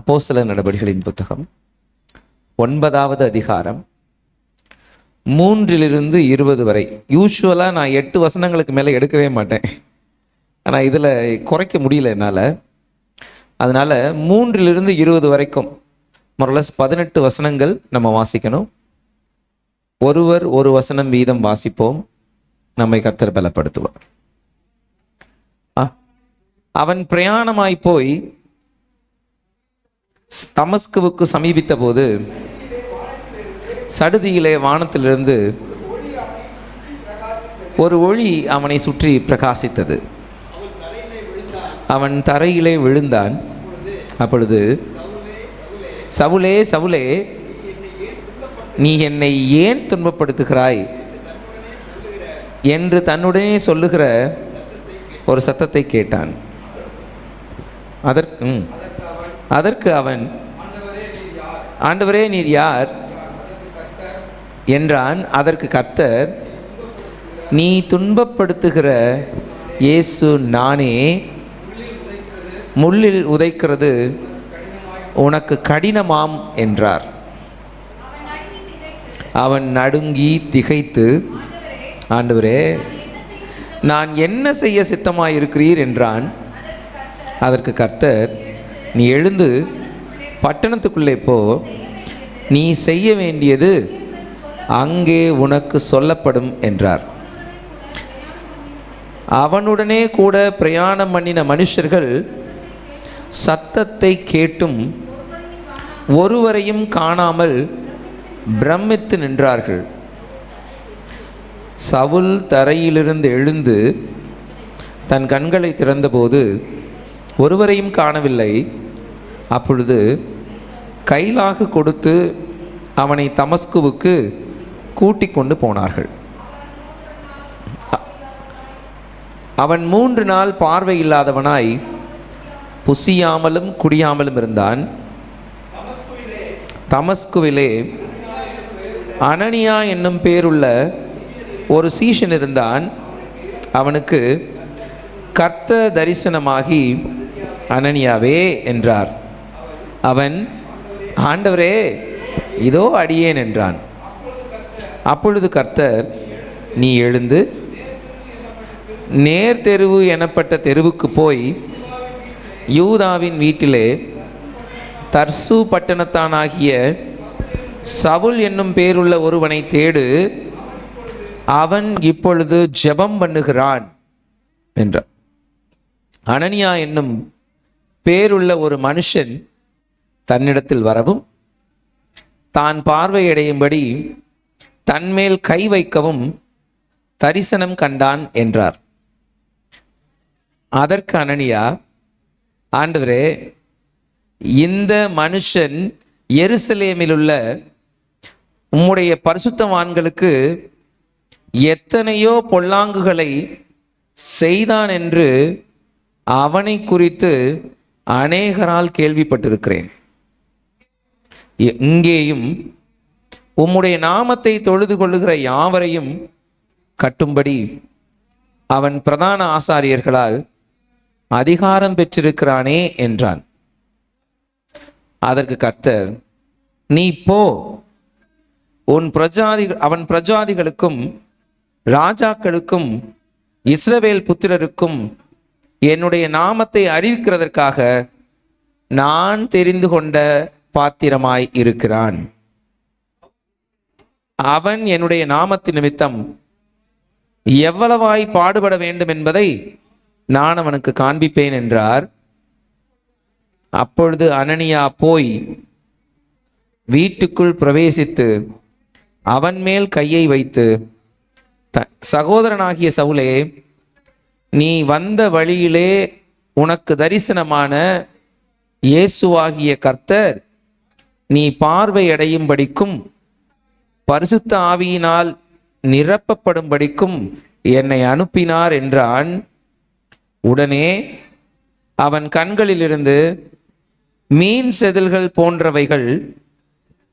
அப்போஸ்தலர் நடபடிகளின் புத்தகம் 9வது அதிகாரம் 3 to 20 வரை. யூஸ்வலாக நான் 8 வசனங்களுக்கு மேலே எடுக்கவே மாட்டேன், ஆனால் இதில் குறைக்க முடியல என்னால். அதனால் 3 to 20 வரைக்கும் மொரலஸ் 18 வசனங்கள் நம்ம வாசிக்கணும். ஒருவர் ஒரு வசனம் வீதம் வாசிப்போம், நம்மை கர்த்தர் பலப்படுத்துவார். அவன் பிரயாணமாய் போய் தமஸ்குவுக்கு சமீபித்த போது சடுதியிலே வானத்திலிருந்து ஒரு ஒளி அவனை சுற்றி பிரகாசித்தது. அவன் தரையிலே விழுந்தான். அப்பொழுது, சவுலே சவுலே, நீ என்னை ஏன் துன்பப்படுத்துகிறாய் என்று தன்னுடனே சொல்லுகிற ஒரு சத்தத்தை கேட்டான். அதற்கு அவன், ஆண்டவரே நீர் யார் என்றான். அதற்கு கர்த்தர், நீ துன்பப்படுத்துகிற இயேசு நானே. முள்ளில் உதைக்கிறது உனக்கு கடினமாம் என்றார். அவன் நடுங்கி திகைத்து, ஆண்டவரே நான் என்ன செய்ய சித்தமாயிருக்கிறீர் என்றான். அதற்கு கர்த்தர், நீ எழுந்து பட்டணத்துக்குள்ளே போ, நீ செய்ய வேண்டியது அங்கே உனக்கு சொல்லப்படும் என்றார். அவனுடனே கூட பிரயாணம் பண்ணின மனுஷர்கள் சத்தத்தை கேட்டும் ஒருவரையும் காணாமல் பிரமித்து நின்றார்கள். சவுல் தரையிலிருந்து எழுந்து தன் கண்களை திறந்தபோது ஒருவரையும் காணவில்லை. அப்பொழுது கைலாகு கொடுத்து அவனை தமஸ்குவுக்கு கூட்டிக் கொண்டு போனார்கள். அவன் 3 நாள் பார்வை இல்லாதவனாய் புசியாமலும் குடியாமலும் இருந்தான். தமஸ்குவிலே அனனியா என்னும் பேருள்ள ஒரு சீஷன் இருந்தான். அவனுக்கு கர்த்தர் தரிசனமாகி, அனனியாவே என்றார். அவன், ஆண்டவரே இதோ அடியேன் என்றான். அப்பொழுது கர்த்தர், நீ எழுந்து நேர் தெருவு எனப்பட்ட தெருவுக்கு போய் யூதாவின் வீட்டிலே தர்சு பட்டணத்தானாகிய சவுல் என்னும் பேருள்ள ஒருவனை தேடு, அவன் இப்பொழுது ஜெபம் பண்ணுகிறான் என்றார். அனனியா என்னும் பேருள்ள ஒரு மனுஷன் தன்னிடத்தில் வரவும் தான் பார்வையடையும்படி தன்மேல் கை வைக்கவும் தரிசனம் கண்டான் என்றார். அதற்கு அனனியா, ஆண்டவரே, இந்த மனுஷன் எருசலேமில் உள்ள உம்முடைய பரிசுத்தவான்களுக்கு எத்தனையோ பொல்லாங்குகளை செய்தான் என்று அவனை குறித்து அநேகரால் கேள்விப்பட்டிருக்கிறேன். இங்கேயும் உம்முடைய நாமத்தை தொழுது கொள்ளுகிற யாவரையும் கட்டும்படி அவன் பிரதான ஆசாரியர்களால் அதிகாரம் பெற்றிருக்கிறானே என்றான். அதற்கு கர்த்தர், நீ போ, அவன் பிரஜாதிகளுக்கும் ராஜாக்களுக்கும் இஸ்ரவேல் புத்திரருக்கும் என்னுடைய நாமத்தை அறிவிக்கிறதற்காக நான் தெரிந்து கொண்ட பாத்திரமாய் இருக்கிறான். அவன் என்னுடைய நாமத்தின் நிமித்தம் எவ்வளவாய் பாடுபட வேண்டும் என்பதை நான் அவனுக்கு காண்பிப்பேன் என்றார். அப்பொழுது அனனியா போய் வீட்டுக்குள் பிரவேசித்து அவன் மேல் கையை வைத்து, சகோதரனாகிய சவுலே, நீ வந்த வழியிலே உனக்கு தரிசனமான இயேசுவாகிய கர்த்தர் நீ பார்வையடையும்படிக்கும் பரிசுத்த ஆவியினால் நிரப்பப்படும்படிக்கும் என்னை அனுப்பினார் என்றான். உடனே அவன் கண்களிலிருந்து மீன் செதில்கள் போன்றவைகள்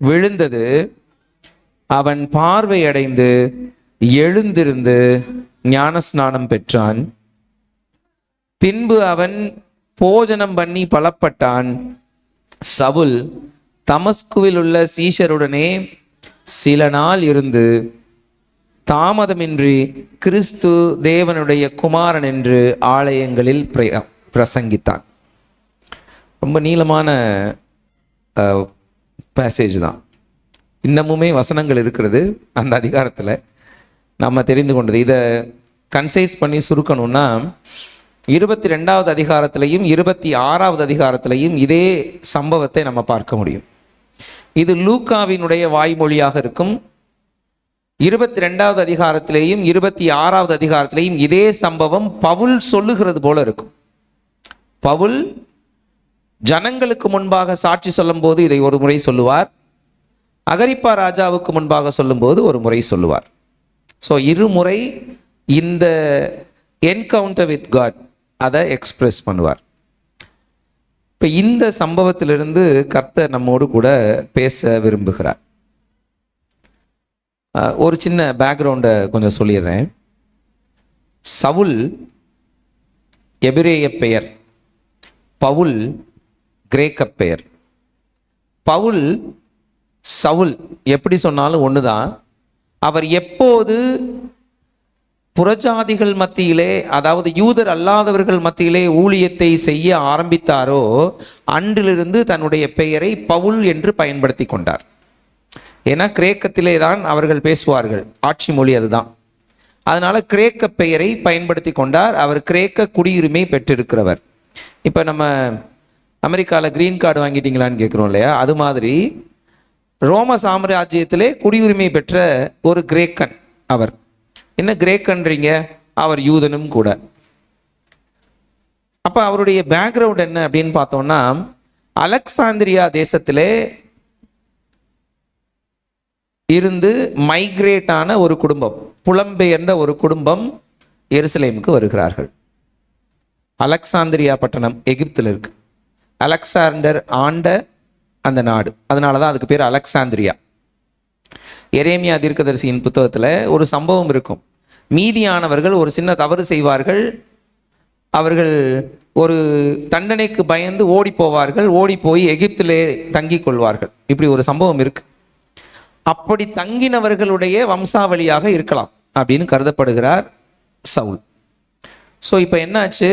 விழுந்தது. அவன் பார்வையடைந்து எழுந்திருந்து ஞானஸ்நானம் பெற்றான். பின்பு அவன் போஜனம் பண்ணி பலப்பட்டான். சவுல் தமஸ்குவில் உள்ள சீஷருடனே சில நாள் இருந்து தாமதமின்றி கிறிஸ்து தேவனுடைய குமாரன் என்று ஆலயங்களில் பிரசங்கித்தான். ரொம்ப நீளமான பேசேஜ் தான். இன்னமுமே வசனங்கள் இருக்கிறது அந்த அதிகாரத்தில். நம்ம தெரிந்து கொண்டது இதை கன்சைஸ் பண்ணி சுருக்கணும்னா 22வது அதிகாரத்திலையும் 26வது அதிகாரத்திலையும் இதே சம்பவத்தை நம்ம பார்க்க முடியும். இது லூக்காவினுடைய வாய்மொழியாக இருக்கும். 22வது அதிகாரத்திலேயும் 26வது அதிகாரத்திலேயும் இதே சம்பவம் பவுல் சொல்லுகிறது போல இருக்கும். பவுல் ஜனங்களுக்கு முன்பாக சாட்சி சொல்லும் போது இதை ஒரு முறை சொல்லுவார், அகரிப்பா ராஜாவுக்கு முன்பாக சொல்லும்போது ஒரு முறை சொல்லுவார். ஸோ இருமுறை இந்த என்கவுண்டர் வித் காட் அதை எக்ஸ்பிரஸ் பண்ணுவார். இப்போ இந்த சம்பவத்திலிருந்து கர்த்தர் நம்மோடு கூட பேச விரும்புகிறார். ஒரு சின்ன பேக்ரவுண்டை கொஞ்சம் சொல்லிடுறேன். சவுல் எபிரேய பெயர், பவுல் கிரேக்க பெயர். பவுல் சவுல் எப்படி சொன்னாலும் ஒன்று தான். அவர் எப்போது புறஜாதிகள் மத்தியிலே, அதாவது யூதர் அல்லாதவர்கள் மத்தியிலே ஊழியத்தை செய்ய ஆரம்பித்தாரோ அன்றிலிருந்து தன்னுடைய பெயரை பவுல் என்று பயன்படுத்தி கொண்டார். ஏன்னா கிரேக்கத்திலே தான் அவர்கள் பேசுவார்கள், ஆட்சி மொழி அதுதான். அதனால கிரேக்க பெயரை பயன்படுத்தி கொண்டார். அவர் கிரேக்க குடியுரிமை பெற்றிருக்கிறவர். இப்போ நம்ம அமெரிக்காவில் கிரீன் கார்டு வாங்கிட்டீங்களான்னு கேட்குறோம் இல்லையா, அது மாதிரி ரோம சாம்ராஜ்யத்திலே குடியுரிமை பெற்ற ஒரு கிரேக்கன் அவர். என்ன கிரேக்கன்றீங்க, அவர் யூதனும் கூட. அப்போ அவருடைய பேக்ரவுண்ட் என்ன அப்படின்னு பார்த்தோம்னா, அலெக்சாந்திரியா தேசத்திலே இருந்து மைக்ரேட் ஆன ஒரு குடும்பம், புலம்பெயர்ந்த ஒரு குடும்பம் எருசலேமுக்கு வருகிறார்கள். அலெக்சாந்திரியா பட்டணம் எகிப்தில் இருக்கு. அலெக்சாண்டர் ஆண்ட அந்த நாடு, அதனால தான் அதுக்கு பேர் அலெக்சாந்திரியா. எரேமியா தீர்க்கதரிசியின் புத்தகத்தில் ஒரு சம்பவம் இருக்கும். மீதியானவர்கள் ஒரு சின்ன தவறு செய்வார்கள், அவர்கள் ஒரு தண்டனைக்கு பயந்து ஓடி போவார்கள், ஓடி போய் எகிப்திலே தங்கி கொள்வார்கள். இப்படி ஒரு சம்பவம் இருக்கு. அப்படி தங்கினவர்களுடைய வம்சாவளியாக இருக்கலாம் அப்படின்னு கருதப்படுகிறார் சவுல். ஸோ இப்போ என்னாச்சு,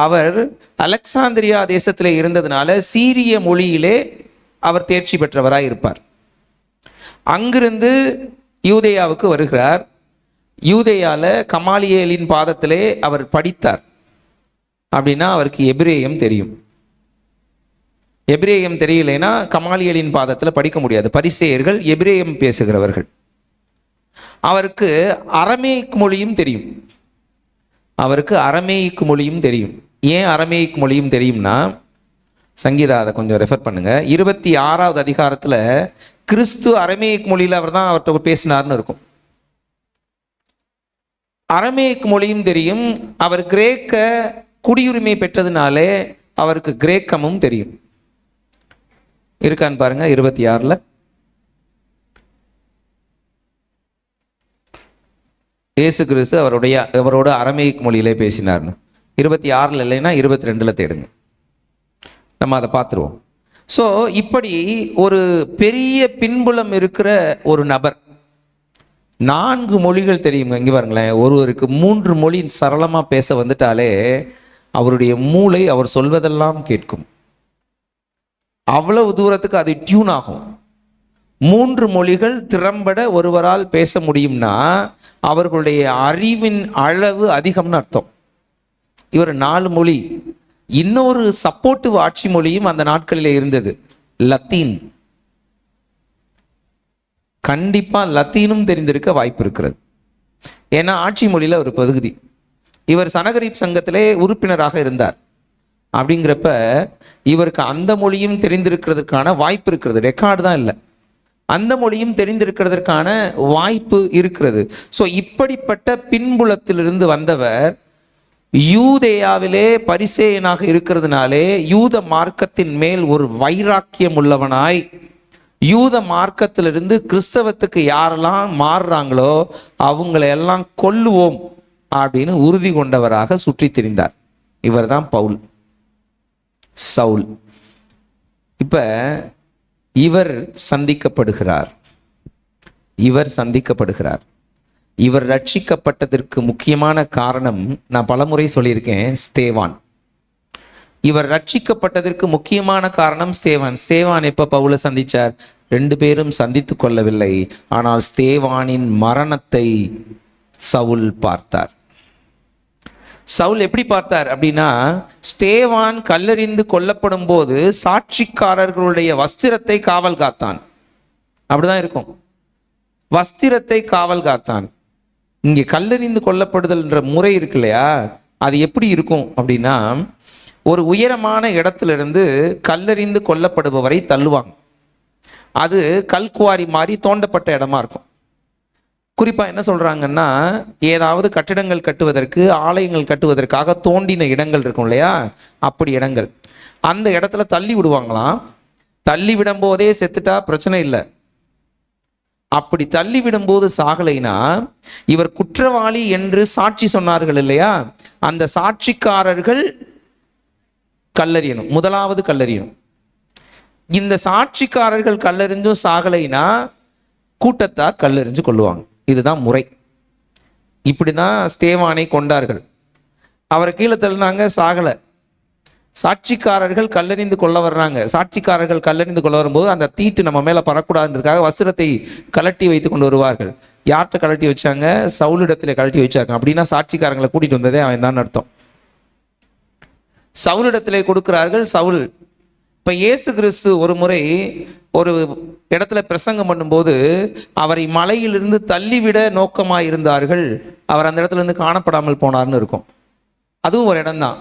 அவர் அலெக்சாந்திரியா தேசத்தில் இருந்ததுனால சீரிய மொழியிலே அவர் தேர்ச்சி பெற்றவராக இருப்பார். அங்கிருந்து யூதேயாவுக்கு வருகிறார். யூதேயால கமாலியேலின் பாதத்திலே அவர் படித்தார். அப்படின்னா அவருக்கு எபிரேயம் தெரியும். எபிரேயம் தெரியலைன்னா கமாலியலின் பாதத்தில் படிக்க முடியாது. பரிசேயர்கள் எபிரேயம் பேசுகிறவர்கள். அவருக்கு அரமேயிக் மொழியும் தெரியும். அவருக்கு அரமேயிக் மொழியும் தெரியும். ஏன் அரமேயிக் மொழியும் தெரியும்னா, சங்கீதா அதை கொஞ்சம் ரெஃபர் பண்ணுங்க. 26வது அதிகாரத்தில் கிறிஸ்து அரமேயிக் மொழியில் அவர் தான் அவர்கிட்ட பேசினார்னு இருக்கும். அரமேயிக் மொழியும் தெரியும். அவர் கிரேக்க குடியுரிமை பெற்றதுனாலே அவருக்கு கிரேக்கமும் தெரியும். இருக்கான்னு பாருங்க 26ல். இயேசு கிறிஸ்து அவரோட அரமேயிக் மொழியிலே பேசினார்னு 26ல் இல்லைன்னா 22ல் தேடுங்க, நம்ம அதை பார்த்துருவோம். ஸோ இப்படி ஒரு பெரிய பின்புலம் இருக்கிற ஒரு நபர், 4 மொழிகள் தெரியுங்க. இங்கே பாருங்களேன், ஒருவருக்கு 3 மொழி சரளமாக பேச வந்துட்டாலே அவருடைய மூளை அவர் சொல்வதெல்லாம் கேட்கும். அவ்வளவு தூரத்துக்கு அது டியூன் ஆகும். 3 மொழிகள் திறம்பட ஒருவரால் பேச முடியும்னா அவர்களுடைய அறிவின் அளவு அதிகம்னு அர்த்தம். இவர் 4 மொழி. இன்னொரு சப்போர்ட்டிவ் ஆட்சி மொழியும் அந்த நாட்களில் இருந்தது, லத்தீன். கண்டிப்பா லத்தீனும் தெரிந்திருக்க வாய்ப்பு இருக்கிறது. ஏன்னா ஆட்சி மொழியில ஒரு பகுதி. இவர் சனகரிப் சங்கத்திலே உறுப்பினராக இருந்தார். அப்படிங்கிறப்ப இவருக்கு அந்த மொழியும் தெரிந்திருக்கிறதுக்கான வாய்ப்பு இருக்கிறது. ரெக்கார்டு தான் இல்லை, அந்த மொழியும் தெரிந்திருக்கிறதுக்கான வாய்ப்பு இருக்கிறது. ஸோ இப்படிப்பட்ட பின்புலத்திலிருந்து வந்தவர் யூதேயாவிலே பரிசேயனாக இருக்கிறதுனாலே யூத மார்க்கத்தின் மேல் ஒரு வைராக்கியம் உள்ளவனாய், யூத மார்க்கத்திலிருந்து கிறிஸ்தவத்துக்கு யாரெல்லாம் மாறுறாங்களோ அவங்களையெல்லாம் கொல்லுவோம் அப்படின்னு உறுதி கொண்டவராக சுற்றி திரிந்தார். இவர் தான் பவுல், சவுல். இப்ப இவர் சந்திக்கப்படுகிறார். இவர் ரட்சிக்கப்பட்டதற்கு முக்கியமான காரணம், நான் பலமுறை சொல்லியிருக்கேன், ஸ்தேவான். இவர் ரட்சிக்கப்பட்டதற்கு முக்கியமான காரணம் ஸ்தேவான். ஸ்தேவான் எப்ப பவுலை சந்திச்சார்? 2 பேரும் சந்தித்து கொள்ளவில்லை. ஆனால் ஸ்தேவானின் மரணத்தை சவுல் பார்த்தார். சவுல் எப்படி பார்த்தார் அப்படின்னா, ஸ்தேவான் கல்லெறிந்து கொல்லப்படும் போது சாட்சிக்காரர்களுடைய வஸ்திரத்தை காவல் காத்தான். அப்படிதான் இருக்கும், வஸ்திரத்தை காவல் காத்தான். இங்கே கல்லெறிந்து கொல்லப்படுதல் என்ற முறை இருக்கு இல்லையா, அது எப்படி இருக்கும் அப்படின்னா, ஒரு உயரமான இடத்திலிருந்து கல்லெறிந்து கொல்லப்படுபவரை தள்ளுவாங்க. அது கல்குவாரி மாதிரி தோண்டப்பட்ட இடமா இருக்கும். குறிப்பா என்ன சொல்றாங்கன்னா, ஏதாவது கட்டிடங்கள் கட்டுவதற்கு, ஆலயங்கள் கட்டுவதற்காக தோண்டின இடங்கள் இருக்கும் இல்லையா, அப்படி இடங்கள். அந்த இடத்துல தள்ளி விடுவாங்களாம். தள்ளி விடும் போதே செத்துட்டா பிரச்சனை இல்லை. அப்படி தள்ளி விடும்போது சாகலைனா, இவர் குற்றவாளி என்று சாட்சி சொன்னார்கள் இல்லையா, அந்த சாட்சிக்காரர்கள் கல்லறியணும், முதலாவது கல்லறியணும். இந்த சாட்சிக்காரர்கள் கல்லறிஞ்சும் சாகலைனா கூட்டத்தார் கல்லறிஞ்சு கொள்ளுவாங்க. இதுதான் முறை. இப்படிதான் ஸ்தேவானை கொண்டார்கள். அவரை கீழே தள்ளினாங்க, சாகலை. சாட்சிக்காரர்கள் கல்லறிந்து கொள்ள வர்றாங்க. சாட்சிக்காரர்கள் கல்லறிந்து கொள்ள வரும்போது அந்த தீட்டு நம்ம மேல பறக்கூடாதுன்றதுக்காக வஸ்திரத்தை கலட்டி வைத்து கொண்டு வருவார்கள். யார்கிட்ட கலட்டி வச்சாங்க? சவுலிடத்துல கலட்டி வச்சாங்க. அப்படின்னா சாட்சிக்காரங்களை கூட்டிட்டு வந்ததே அவன் தான் அர்த்தம். சவுலிடத்திலே கொடுக்கிறார்கள். சவுல், இப்ப இயேசு கிறிஸ்து ஒரு முறை ஒரு இடத்துல பிரசங்கம் பண்ணும்போது அவரை மலையிலிருந்து தள்ளிவிட நோக்கமாய் இருந்தார்கள். அவர் அந்த இடத்துல இருந்து காணப்படாமல் போனார்னு இருக்கும். அதுவும் ஒரு இடம்தான்.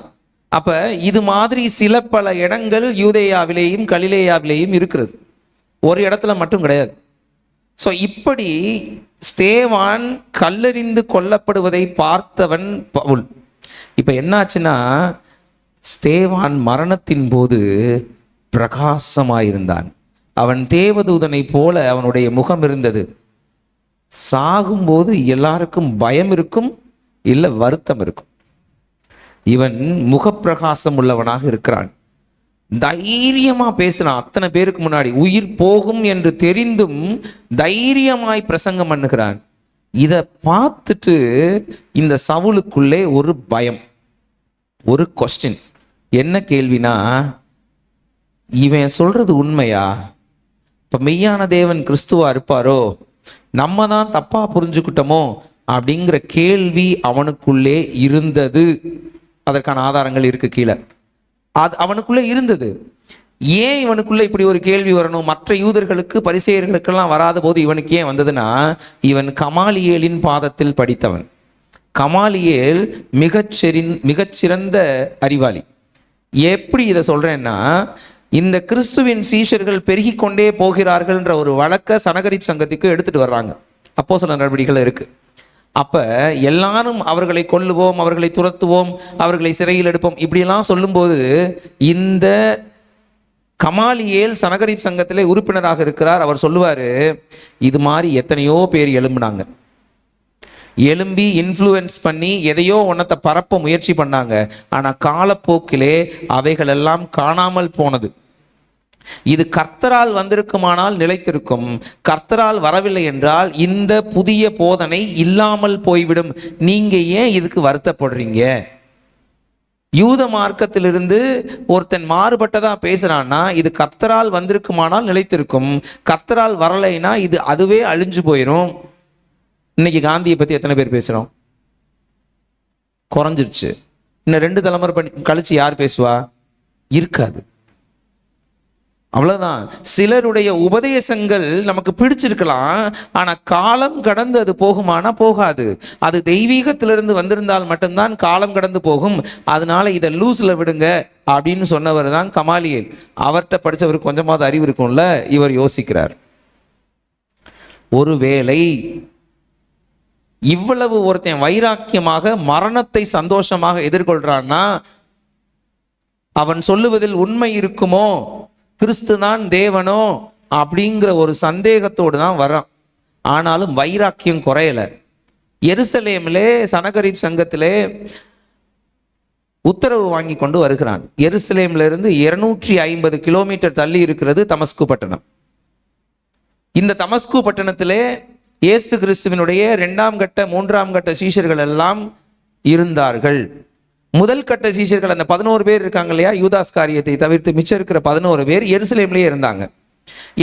அப்ப இது மாதிரி சில பல இடங்கள் யூதேயாவிலேயும் கலிலேயாவிலேயும் இருக்கிறது, ஒரு இடத்துல மட்டும் கிடையாது. ஸோ இப்படி ஸ்தேவான் கல்லெறிந்து கொல்லப்படுவதை பார்த்தவன் பவுல். இப்ப என்னாச்சுன்னா, ஸ்தேவான் மரணத்தின் போது பிரகாசமாயிருந்தான். அவன் தேவதூதனை போல அவனுடைய முகம் இருந்தது. சாகும்போது எல்லாருக்கும் பயம் இருக்கும், இல்லை வருத்தம் இருக்கும். இவன் முகப்பிரகாசம் உள்ளவனாக இருக்கிறான். தைரியமா பேசினான். அத்தனை பேருக்கு முன்னாடி உயிர் போகும் என்று தெரிந்தும் தைரியமாய் பிரசங்கம் பண்ணுகிறான். இதை பார்த்துட்டு இந்த சவுலுக்குள்ளே ஒரு பயம், ஒரு கொஸ்டின். என்ன கேள்வினா, இவன் சொல்றது உண்மையா? இப்ப மெய்யான தேவன் கிறிஸ்துவா இருப்பாரோ, நம்ம தான் தப்பா புரிஞ்சுக்கிட்டோமோ அப்படிங்கிற கேள்வி அவனுக்குள்ளே இருந்தது. அதற்கான ஆதாரங்கள் இருக்கு கீழே. அது அவனுக்குள்ளே இருந்தது. ஏன் இவனுக்குள்ள இப்படி ஒரு கேள்வி வரணும்? மற்ற யூதர்களுக்கு பரிசேயர்களுக்கெல்லாம் வராத போது இவனுக்கு ஏன் வந்ததுன்னா, இவன் கமாலியேலின் பாதத்தில் படித்தவன். கமாலியேல் மிகச்சிறந்த அறிவாளி. எப்படி இதை சொல்றேன்னா, இந்த கிறிஸ்துவின் சீஷர்கள் பெருகி கொண்டே போகிறார்கள்ன்ற ஒரு வழக்க சனகரிப் சங்கத்துக்கு எடுத்துட்டு வர்றாங்க. அப்போஸ்தலர் நடவடிக்கைகள் இருக்கு. அப்ப எல்லாரும் அவர்களை கொல்லுவோம், அவர்களை துரத்துவோம், அவர்களை சிறையில் எடுப்போம் இப்படியெல்லாம் சொல்லும்போது, இந்த கமாலியேல் சனகரிப் சங்கத்திலே உறுப்பினராக இருக்கிறார். அவர் சொல்லுவாரு, இது மாதிரி எத்தனையோ பேர் எழும்புனாங்க, எழும்பி இன்ஃப்ளூயன்ஸ் பண்ணி எதையோ ஒன்னத்தை பரப்ப முயற்சி பண்ணாங்க. ஆனா காலப்போக்கிலே அவைகள் எல்லாம் காணாமல் போனது. இது கர்த்தரால் வந்திருக்குமானால் நிலைத்திருக்கும், கர்த்தரால் வரவில்லை என்றால் இந்த புதிய போதனை இல்லாமல் போய்விடும். நீங்க ஏன் இதுக்கு வருத்தப்படுறீங்க? யூத மார்க்கத்திலிருந்து ஒருத்தன் மாறுபட்டதா பேசுறான்னா, இது கர்த்தரால் வந்திருக்குமானால் நிலைத்திருக்கும், கர்த்தரால் வரலைன்னா இது அதுவே அழிஞ்சு போயிடும். இன்னைக்கு காந்தியை பத்தி எத்தனை பேர் பேசுறோம்? குறைஞ்சிருச்சு. இன்னும் 2 தலைமுறை கழிச்சு யார் பேசுவா? இருக்காது. அவ்வளவுதான். சிலருடைய உபதேசங்கள் நமக்கு பிடிச்சிருக்கலாம், ஆனா காலம் கடந்து அது போகுமானா போகாது. அது தெய்வீகத்திலிருந்து வந்திருந்தால் மட்டும்தான் காலம் கடந்து போகும். அதனால இதை லூஸ்ல விடுங்க அப்படின்னு சொன்னவர் தான் கமாலியேல். அவர்கிட்ட படிச்சவருக்கு கொஞ்சமாவது அறிவு இருக்கும்ல. இவர் யோசிக்கிறார், ஒருவேளை இவ்வளவு ஒருத்தன் வைராக்கியமாக மரணத்தை சந்தோஷமாக எதிர்கொள்றான்னா, அவன் சொல்லுவதில் உண்மை இருக்குமோ, கிறிஸ்து தான் தேவனோ அப்படிங்கிற ஒரு சந்தேகத்தோடு தான் வரான். ஆனாலும் வைராக்கியம் குறையல. எருசலேமிலே சனகரிப் சங்கத்திலே உத்தரவு வாங்கி கொண்டு வருகிறான். எருசலேம்ல இருந்து 250 கிலோமீட்டர் தள்ளி இருக்கிறது தமஸ்கு பட்டணம். இந்த தமஸ்கு பட்டணத்திலே இயேசு கிறிஸ்துவினுடைய 2ஆம் கட்ட 3ஆம் கட்ட சீஷர்கள் எல்லாம் இருந்தார்கள். முதல் கட்ட சீஷர்கள் அந்த 11 பேர் இருக்காங்க இல்லையா, யூதாஸ் காரியத்தை தவிர்த்து மிச்சம் இருக்கிற 11 பேர் எருசலேம்லேயே இருந்தாங்க.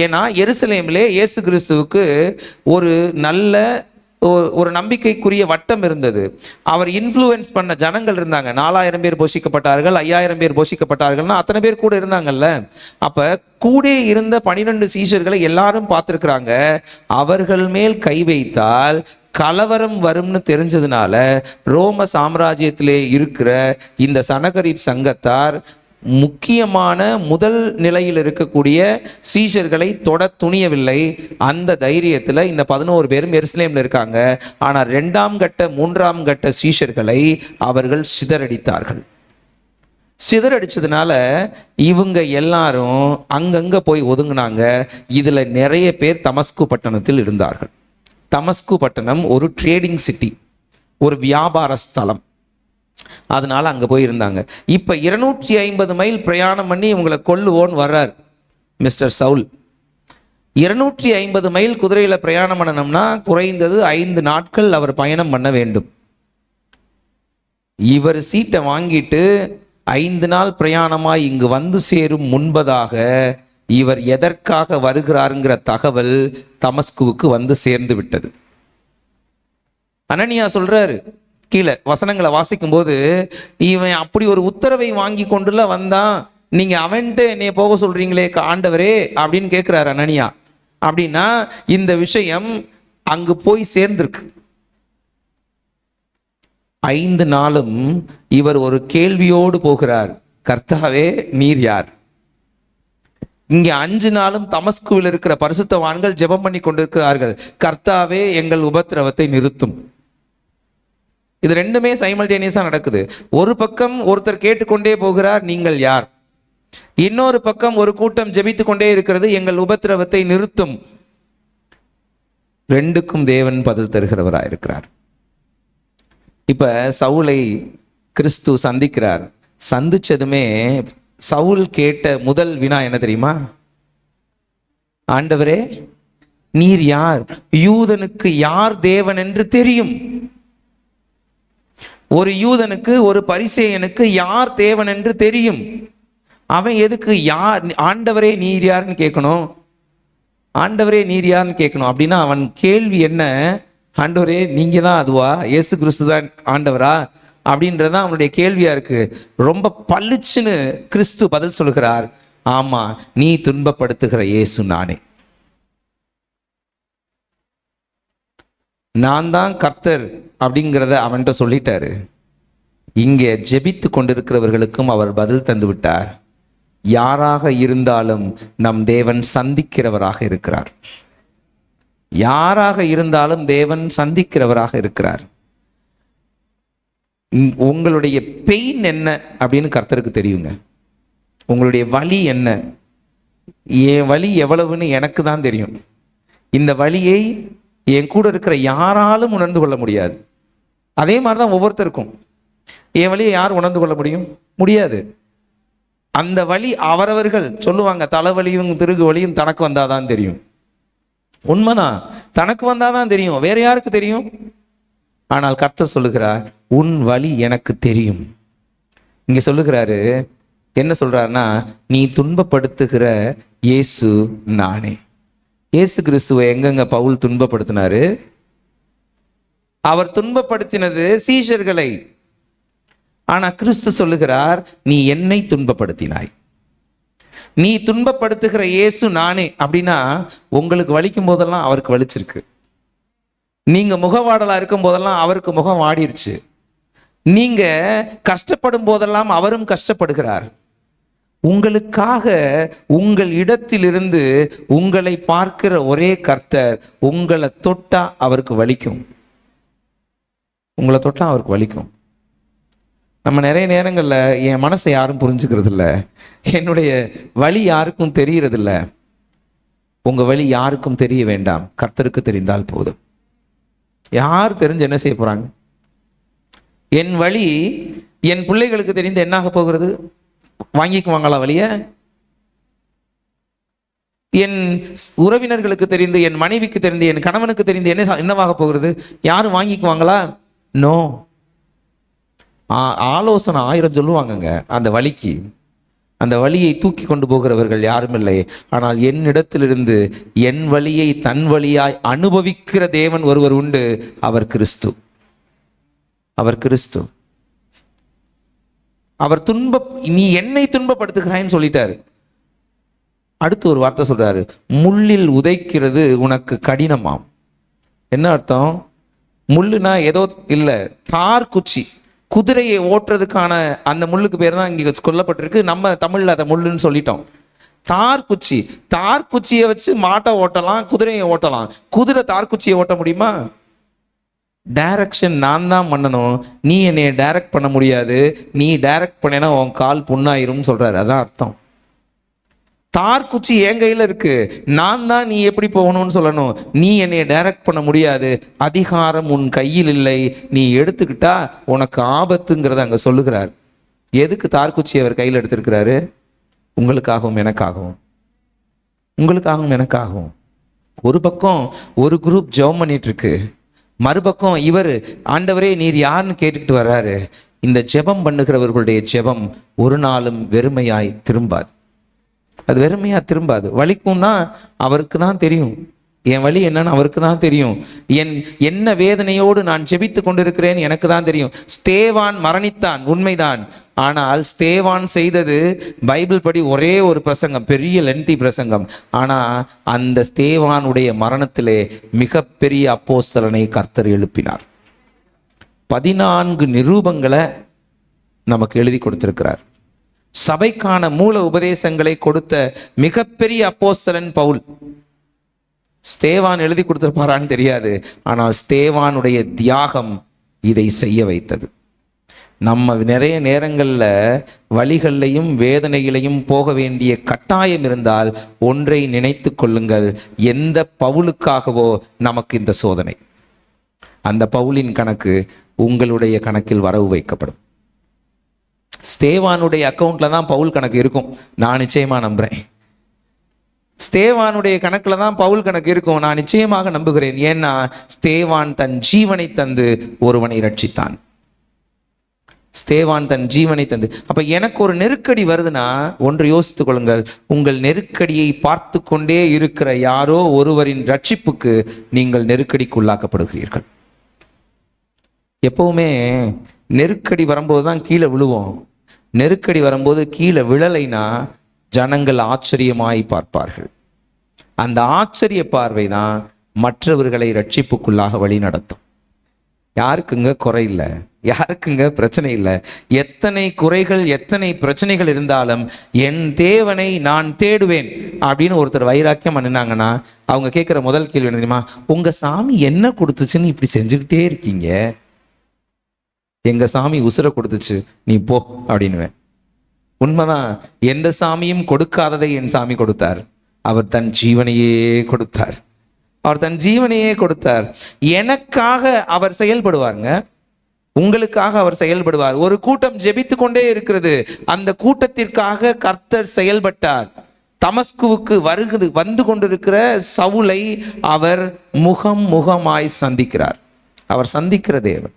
ஏன்னா எருசலேம்லே இயேசு கிறிஸ்துவுக்கு ஒரு நல்ல ஒரு நம்பிக்கைக்குரிய வட்டம் இருந்தது. அவர் இன்ஃப்ளூயன்ஸ் பண்ண ஜனங்கள் இருந்தாங்க. 4000 பேர் போஷிக்கப்பட்டார்கள், 5000 பேர் போஷிக்கப்பட்டார்கள்னா அத்தனை பேர் கூட இருந்தாங்கல்ல. அப்ப கூட இருந்த 12 சீஷர்களை எல்லாரும் பார்த்திருக்கிறாங்க. அவர்கள் மேல் கை வைத்தால் கலவரம் வரும்னு தெரிஞ்சதுனால ரோம சாம்ராஜ்யத்திலே இருக்கிற இந்த சனகரிப் சங்கத்தார் முக்கியமான முதல் நிலையில் இருக்கக்கூடிய சீஷர்களை தொட துணியவில்லை. அந்த தைரியத்தில் இந்த 11 பேரும் எருசலேம்ல இருக்காங்க. ஆனால் 2ஆம் கட்ட 3ஆம் கட்ட சீஷர்களை அவர்கள் சிதறடித்தார்கள். சிதறடிச்சதுனால இவங்க எல்லாரும் அங்கங்க போய் ஒதுங்கினாங்க. இதுல நிறைய பேர் தமஸ்கு பட்டணத்தில் இருந்தார்கள். தமஸ்கு பட்டணம் ஒரு ட்ரேடிங் சிட்டி, ஒரு வியாபார ஸ்தலம். அதனால அங்க போய் இருந்தாங்க. இப்ப 250 மைல் பிரயாணம் பண்ணி இவங்களை கொல்லுவோன்னு வர்றார் மிஸ்டர் சவுல். 250 மைல் குதிரையில பிரயாணம் பண்ணணும்னா குறைந்தது 5 நாட்கள் அவர் பயணம் பண்ண வேண்டும். இவர் சீட்டை வாங்கிட்டு 5 நாள் பிரயாணமாய் இங்கு வந்து சேரும் முன்பதாக இவர் எதற்காக வருகிறாருங்கிற தகவல் தமஸ்குவுக்கு வந்து சேர்ந்து விட்டது. அனனியா சொல்றாரு, கீழே வசனங்களை வாசிக்கும் போது, இவன் அப்படி ஒரு உத்தரவை வாங்கி கொண்டுல வந்தான், நீங்க அவன்ட்டு என்னைய போக சொல்றீங்களே ஆண்டவரே அப்படின்னு கேட்கிறாரு அனனியா. அப்படின்னா இந்த விஷயம் அங்கு போய் சேர்ந்திருக்கு. 5 நாளும் இவர் ஒரு கேள்வியோடு போகிறார், கர்த்தாவே நீர் யார்? இங்கே 5 நாளும் தமஸ்குவில் இருக்கிற பரிசுத்தவான்கள் ஜெபம் பண்ணி கொண்டிருக்கிறார்கள், கர்த்தாவே எங்கள் உபத்திரவத்தை நிறுத்தும். இது ரெண்டுமே சைமல்டேனியஸா நடக்குது. ஒரு பக்கம் ஒருத்தர் கேட்டுக்கொண்டே போகிறார், நீங்கள் யார்? இன்னொரு பக்கம் ஒரு கூட்டம் ஜெபித்து கொண்டே இருக்கிறது, எங்கள் உபத்திரவத்தை நிறுத்தும். ரெண்டுக்கும் தேவன் பதில் தருகிறவராயிருக்கிறார். இப்ப சவுலை கிறிஸ்து சந்திக்கிறார். சந்திச்சதுமே சவுல் கேட்ட முதல் வினா என்ன தெரியுமா? ஆண்டவரே நீர் யார்? யூதனுக்கு யார் தேவன் என்று தெரியும். ஒரு யூதனுக்கு, ஒரு பரிசேயனுக்கு யார் தேவன் என்று தெரியும். அவன் எதுக்கு யார் ஆண்டவரே நீர் யாருன்னு கேட்கணும்? ஆண்டவரே நீர் யாருன்னு கேட்கணும். அப்படின்னா அவன் கேள்வி என்ன? ஆண்டவரே நீங்க தான் அதுவா? இயேசு கிறிஸ்து தான் ஆண்டவரா? அப்படின்றதான் அவனுடைய கேள்வியா இருக்கு. ரொம்ப பளிச்சுன்னு கிறிஸ்து பதில் சொல்கிறார், ஆமா நீ துன்பப்படுத்துகிற இயேசு நானே. நான் தான் கர்த்தர் அப்படிங்கிறத அவன்கிட்ட சொல்லிட்டாரு. இங்கே ஜெபித்து கொண்டிருக்கிறவர்களுக்கும் அவர் பதில் தந்து விட்டார். யாராக இருந்தாலும் நம் தேவன் சந்திக்கிறவராக இருக்கிறார். யாராக இருந்தாலும் தேவன் சந்திக்கிறவராக இருக்கிறார். உங்களுடைய பெயின் என்ன அப்படின்னு கர்த்தருக்கு தெரியுங்க. உங்களுடைய வலி என்ன? என் வலி எவ்வளவுன்னு எனக்கு தான் தெரியும். இந்த வலியை என் கூட இருக்கிற யாராலும் உணர்ந்து கொள்ள முடியாது. அதே மாதிரிதான் ஒவ்வொருத்தருக்கும். என் வலியை யார் உணர்ந்து கொள்ள முடியாது. அந்த வலி அவரவர்கள் சொல்லுவாங்க, தலைவலியும் திருகு வலியும் தனக்கு வந்தாதான் தெரியும். உண்மைதான், தனக்கு வந்தாதான் தெரியும், வேற யாருக்கு தெரியும்? ஆனால் கர்த்தர் சொல்லுகிறார், உன் வலி எனக்கு தெரியும். இங்க சொல்லுகிறாரு, என்ன சொல்றாருன்னா, நீ துன்பப்படுத்துகிற இயேசு நானே. இயேசு கிறிஸ்துவை எங்கெங்க பவுல் துன்பப்படுத்தினாரு? அவர் துன்பப்படுத்தினது சீஷர்களை. ஆனா கிறிஸ்து சொல்லுகிறார், நீ என்னை துன்பப்படுத்தினாய். நீ துன்பப்படுத்துகிற இயேசு நானே. அப்படின்னா உங்களுக்கு வலிக்கும் போதெல்லாம் அவருக்கு வலிச்சிருக்கு. நீங்க முகவாடலா இருக்கும் போதெல்லாம் அவருக்கு முகம் வாடிருச்சு. நீங்க கஷ்டப்படும் போதெல்லாம் அவரும் கஷ்டப்படுகிறார். உங்களுக்காக உங்கள் இடத்திலிருந்து உங்களை பார்க்கிற ஒரே கர்த்தர். உங்களை தொட்டா அவருக்கு வலிக்கும். உங்களை தொட்டா அவருக்கு வலிக்கும். நம்ம நிறைய நேரங்கள்ல என் மனசை யாரும் புரிஞ்சுக்கிறது இல்லை, என்னுடைய வலி யாருக்கும் தெரியறது இல்லை. உங்க வலி யாருக்கும் தெரிய வேண்டாம், கர்த்தருக்கு தெரிந்தால் போதும். யார் தெரிஞ்சு என்ன செய்ய போறாங்க? என் வழி என் பிள்ளைகளுக்கு தெரிந்து என்னாக போகிறது? வாங்கிக்குவாங்களா வழிய? என் உறவினர்களுக்கு தெரிந்து, என் மனைவிக்கு தெரிந்து, என் கணவனுக்கு தெரிந்து என்னவாக போகிறது? யாரும் வாங்கிக்குவாங்களா? நோ. ஆலோசனை 1000 சொல்லுவாங்கங்க அந்த வழிக்கு. அந்த வழியை தூக்கி கொண்டு போகிறவர்கள் யாரும் இல்லை. ஆனால் என்னிடத்திலிருந்து என் வழியை தன் வழியாய் அனுபவிக்கிற தேவன் ஒருவர் உண்டு. அவர் கிறிஸ்து. அவர் கிறிஸ்து. அவர் நீ என்னை துன்பப்படுத்துகிறாய்ன்னு சொல்லிட்டாரு. அடுத்து ஒரு வார்த்தை சொல்றாரு, முள்ளில் உதைக்கிறது உனக்கு கடினமாம். என்ன அர்த்தம்? முள்ளுனா ஏதோ இல்லை, தார் குச்சி. குதிரையை ஓட்டுறதுக்கான அந்த முள்ளுக்கு பேர் தான் இங்கே கொல்லப்பட்டிருக்கு. நம்ம தமிழ்ல அதை முள்ளுன்னு சொல்லிட்டோம். தார்குச்சி. தார்குச்சியை வச்சு மாட்டை ஓட்டலாம், குதிரையை ஓட்டலாம். குதிரை தார்குச்சியை ஓட்ட முடியுமா? டைரக்ஷன் நான் தான் பண்ணணும், நீ என்னைய டைரக்ட் பண்ண முடியாது. நீ டைரக்ட் பண்ணினா உன் கால் புண்ணாயிரும் சொல்றாரு. அதான் அர்த்தம். தார்குச்சி என் கையில இருக்கு, நான் தான் நீ எப்படி போகணும்னு சொல்லணும். நீ என்னைய டைரக்ட் பண்ண முடியாது, அதிகாரம் உன் கையில் இல்லை, நீ எடுத்துக்கிட்டா உனக்கு ஆபத்துங்கிறத அங்க சொல்லுகிறார். எதுக்கு தார்குச்சி அவர் கையில் எடுத்திருக்கிறாரு? உங்களுக்காகவும் எனக்காகவும். உங்களுக்காகவும் எனக்காகவும். ஒரு பக்கம் ஒரு குரூப் ஜெபம் பண்ணிட்டு இருக்கு, மறுபக்கம் இவர் ஆண்டவரே நீர் யாருன்னு கேட்டுக்கிட்டு வர்றாரு. இந்த ஜெபம் பண்ணுகிறவர்களுடைய ஜெபம் ஒரு நாளும் வெறுமையாய் திரும்பாது. அது வெறுமையா திரும்பாது. வலிக்கும்னா அவருக்கு தான் தெரியும். என் வலி என்னன்னு அவருக்கு தான் தெரியும். என்ன வேதனையோடு நான் ஜெபித்து கொண்டிருக்கிறேன் எனக்கு தான் தெரியும். ஸ்தேவான் மரணித்தான், உண்மைதான். ஆனால் ஸ்தேவான் செய்தது பைபிள் படி ஒரே ஒரு பிரசங்கம், பெரிய லென்த்தி பிரசங்கம். ஆனா அந்த ஸ்தேவானுடைய மரணத்திலே மிகப்பெரிய அப்போஸ்தலனை கர்த்தர் எழுப்பினார். 14 நிரூபங்களை நமக்கு எழுதி கொடுத்திருக்கிறார். சபைக்கான மூல உபதேசங்களை கொடுத்த மிகப்பெரிய அப்போஸ்தலன் பவுல். ஸ்தேவான் எழுதி கொடுத்திருப்பாரான்னு தெரியாது, ஆனால் ஸ்தேவானுடைய தியாகம் இதை செய்ய வைத்தது. நம்ம நிறைய நேரங்களில் வழிகளையும் வேதனைகளையும் போக வேண்டிய கட்டாயம் இருந்தால் ஒன்றை நினைத்து கொள்ளுங்கள், எந்த பவுலுக்காகவோ நமக்கு இந்த சோதனை. அந்த பவுலின் கணக்கு உங்களுடைய கணக்கில் வரவு வைக்கப்படும். ஸ்தேவானுடைய அக்கௌண்ட்ல தான் பவுல் கணக்கு இருக்கும், நான் நிச்சயமா நம்புறேன். ஸ்தேவானுடைய கணக்குல தான் பவுல் கணக்கு இருக்கும், நான் நிச்சயமாக நம்புகிறேன். ஏன்னா ஸ்தேவான் தன் ஜீவனை தந்து ஒருவனை ரட்சித்தான். ஸ்தேவான் தன் ஜீவனை தந்து. அப்ப எனக்கு ஒரு நெருக்கடி வருதுன்னா ஒன்று யோசித்துக் கொள்ளுங்கள், உங்கள் நெருக்கடியை பார்த்து கொண்டே இருக்கிற யாரோ ஒருவரின் ரட்சிப்புக்கு நீங்கள் நெருக்கடிக்குள்ளாக்கப்படுகிறீர்கள். எப்பவுமே நெருக்கடி வரும்போது தான் கீழே விழுவோம். நெருக்கடி வரும்போது கீழே விழலைனா ஜனங்கள் ஆச்சரியமாய் பார்ப்பார்கள். அந்த ஆச்சரிய பார்வை தான் மற்றவர்களை ரட்சிப்புக்குள்ளாக வழி நடத்தும். யாருக்குங்க குறை இல்லை, யாருக்குங்க பிரச்சனை இல்லை. எத்தனை குறைகள் எத்தனை பிரச்சனைகள் இருந்தாலும் என் தேவனை நான் தேடுவேன் அப்படின்னு ஒருத்தர் வைராக்கியம் பண்ணினாங்கன்னா அவங்க கேட்குற முதல் கேள்வி என்ன தெரியுமா? உங்க சாமி என்ன கொடுத்துச்சுன்னு இப்படி செஞ்சுக்கிட்டே இருக்கீங்க? எங்க சாமி உசுரை கொடுத்துச்சு, நீ போ அப்படின்னுவேன். உண்மைதான். எந்த சாமியும் கொடுக்காததை என் சாமி கொடுத்தார். அவர் தன் ஜீவனையே கொடுத்தார். அவர் தன் ஜீவனையே கொடுத்தார். எனக்காக அவர் செயல்படுவாருங்க, உங்களுக்காக அவர் செயல்படுவார். ஒரு கூட்டம் ஜெபித்து கொண்டே இருக்கிறது, அந்த கூட்டத்திற்காக கர்த்தர் செயல்பட்டார். தமஸ்குவுக்கு வந்து கொண்டிருக்கிற சவுலை அவர் முகமாய் சந்திக்கிறார். அவர் சந்திக்கிற தேவன்,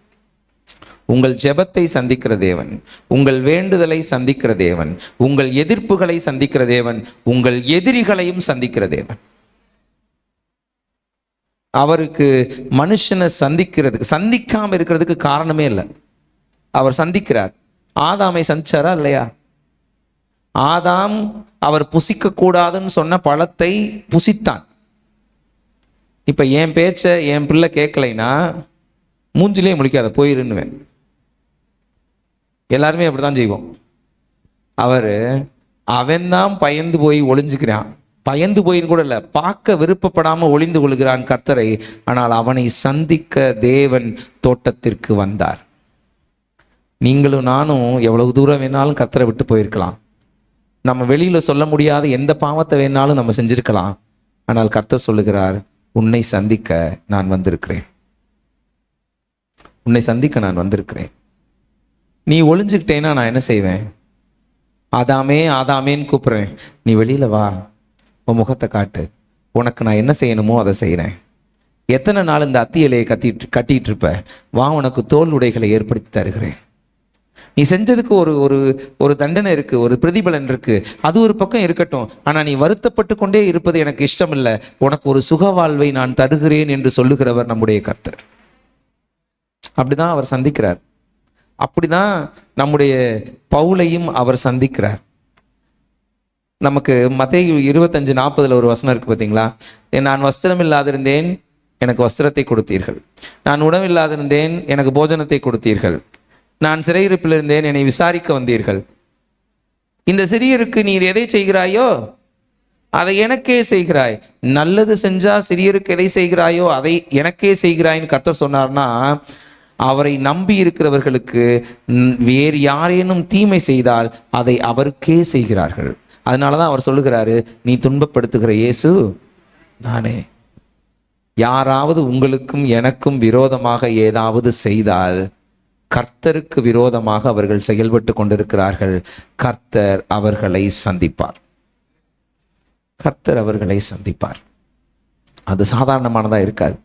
உங்கள் ஜெபத்தை சந்திக்கிற தேவன், உங்கள் வேண்டுதலை சந்திக்கிற தேவன், உங்கள் எதிர்ப்புகளை சந்திக்கிற தேவன், உங்கள் எதிரிகளையும் சந்திக்கிற தேவன். அவருக்கு மனுஷனை சந்திக்காம இருக்கிறதுக்கு காரணமே இல்லை. அவர் சந்திக்கிறார். ஆதாமை சந்திச்சாரா இல்லையா? ஆதாம் அவர் புசிக்க கூடாதுன்னு சொன்ன பழத்தை புசித்தான். இப்ப என் பேச்ச என் பிள்ளை கேட்கலைன்னா மூஞ்சிலே முழிக்காத போயிருன்னுவேன். எல்லாருமே அப்படிதான் செய்வோம். அவன் தான் பயந்து போய் ஒளிஞ்சுக்கிறான். பயந்து போயின்னு கூட இல்லை, பார்க்க விருப்பப்படாம ஒளிந்து கொள்கிறான் கர்த்தரை. ஆனால் அவனை சந்திக்க தேவன் தோட்டத்திற்கு வந்தார். நீங்களும் நானும் எவ்வளவு தூரம் வேணாலும் கர்த்தரை விட்டு போயிருக்கலாம். நம்ம வெளியில சொல்ல முடியாத எந்த பாவத்தை வேணாலும் நம்ம செஞ்சிருக்கலாம். ஆனால் கர்த்தர் சொல்லுகிறார், உன்னை சந்திக்க நான் வந்திருக்கிறேன். உன்னை சந்திக்க நான் வந்திருக்கிறேன். நீ ஒளிஞ்சுக்கிட்டேன்னா நான் என்ன செய்வேன்? ஆதாமே ஆதாமேன்னு கூப்பிடுறேன், நீ வெளியில வா, உன் முகத்தை காட்டு, உனக்கு நான் என்ன செய்யணுமோ அதை செய்கிறேன். எத்தனை நாள் இந்த அத்தி இலையை கட்டிட்டு இருப்ப? வா, உனக்கு தோல் உடைகளை ஏற்படுத்தி தருகிறேன். நீ செஞ்சதுக்கு ஒரு ஒரு ஒரு தண்டனை இருக்கு, ஒரு பிரதிபலன் இருக்கு, அது ஒரு பக்கம் இருக்கட்டும். ஆனா நீ வருத்தப்பட்டு கொண்டே இருப்பது எனக்கு இஷ்டம் இல்லை. உனக்கு ஒரு சுக வாழ்வை நான் தருகிறேன் என்று சொல்லுகிறவர் நம்முடைய கர்த்தர். அப்படிதான் அவர் சந்திக்கிறார். அப்படிதான் நம்முடைய பவுலையும் அவர் சந்திக்கிறார். நமக்கு மத்தேயு 25:40 ஒரு வசனம் இருக்கு பார்த்தீங்களா? நான் வஸ்திரம் இல்லாதிருந்தேன், எனக்கு வஸ்திரத்தை கொடுத்தீர்கள். நான் உணவில்லாதிருந்தேன், எனக்கு போஜனத்தை கொடுத்தீர்கள். நான் சிறையிருப்பில் இருந்தேன், என்னை விசாரிக்க வந்தீர்கள். இந்த சிறியருக்கு நீர் எதை செய்கிறாயோ அதை எனக்கே செய்கிறாய். நல்லது செஞ்சா சிறியருக்கு எதை செய்கிறாயோ அதை எனக்கே செய்கிறாய்ன்னு கர்த்தர் சொன்னார்னா, அவரை நம்பி இருக்கிறவர்களுக்கு வேறு யாரேனும் தீமை செய்தால் அதை அவருக்கே செய்கிறார்கள். அதனாலதான் அவர் சொல்லுகிறாரு, நீ துன்பப்படுத்துகிற இயேசு நானே. யாராவது உங்களுக்கும் எனக்கும் விரோதமாக ஏதாவது செய்தால் கர்த்தருக்கு விரோதமாக அவர்கள் செயல்பட்டு கொண்டிருக்கிறார்கள். கர்த்தர் அவர்களை சந்திப்பார். கர்த்தர் அவர்களை சந்திப்பார். அது சாதாரணமானதா இருக்காது.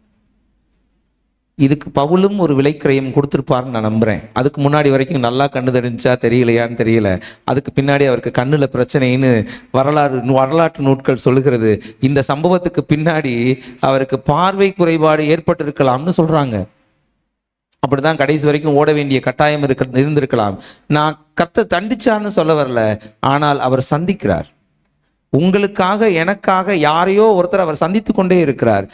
இதுக்கு பவுலும் ஒரு விலைக்கிரயம் கொடுத்துருப்பாருன்னு நான் நம்புறேன். அதுக்கு முன்னாடி வரைக்கும் நல்லா கண்ணு தெரிஞ்சா தெரியலையான்னு தெரியல. அதுக்கு பின்னாடி அவருக்கு கண்ணுல பிரச்சனைன்னு வரலாற்று நூட்கள் சொல்லுகிறது. இந்த சம்பவத்துக்கு பின்னாடி அவருக்கு பார்வை குறைபாடு ஏற்பட்டிருக்கலாம்னு சொல்றாங்க. அப்படிதான் கடைசி வரைக்கும் ஓட வேண்டிய கட்டாயம் இருந்திருக்கலாம். நான் கர்த்தர் தண்டிச்சார்னு சொல்ல வரல, ஆனால் அவர் சந்திக்கிறார். உங்களுக்காக எனக்காக யாரையோ ஒருத்தர் அவர் சந்தித்து கொண்டே இருக்கிறார்.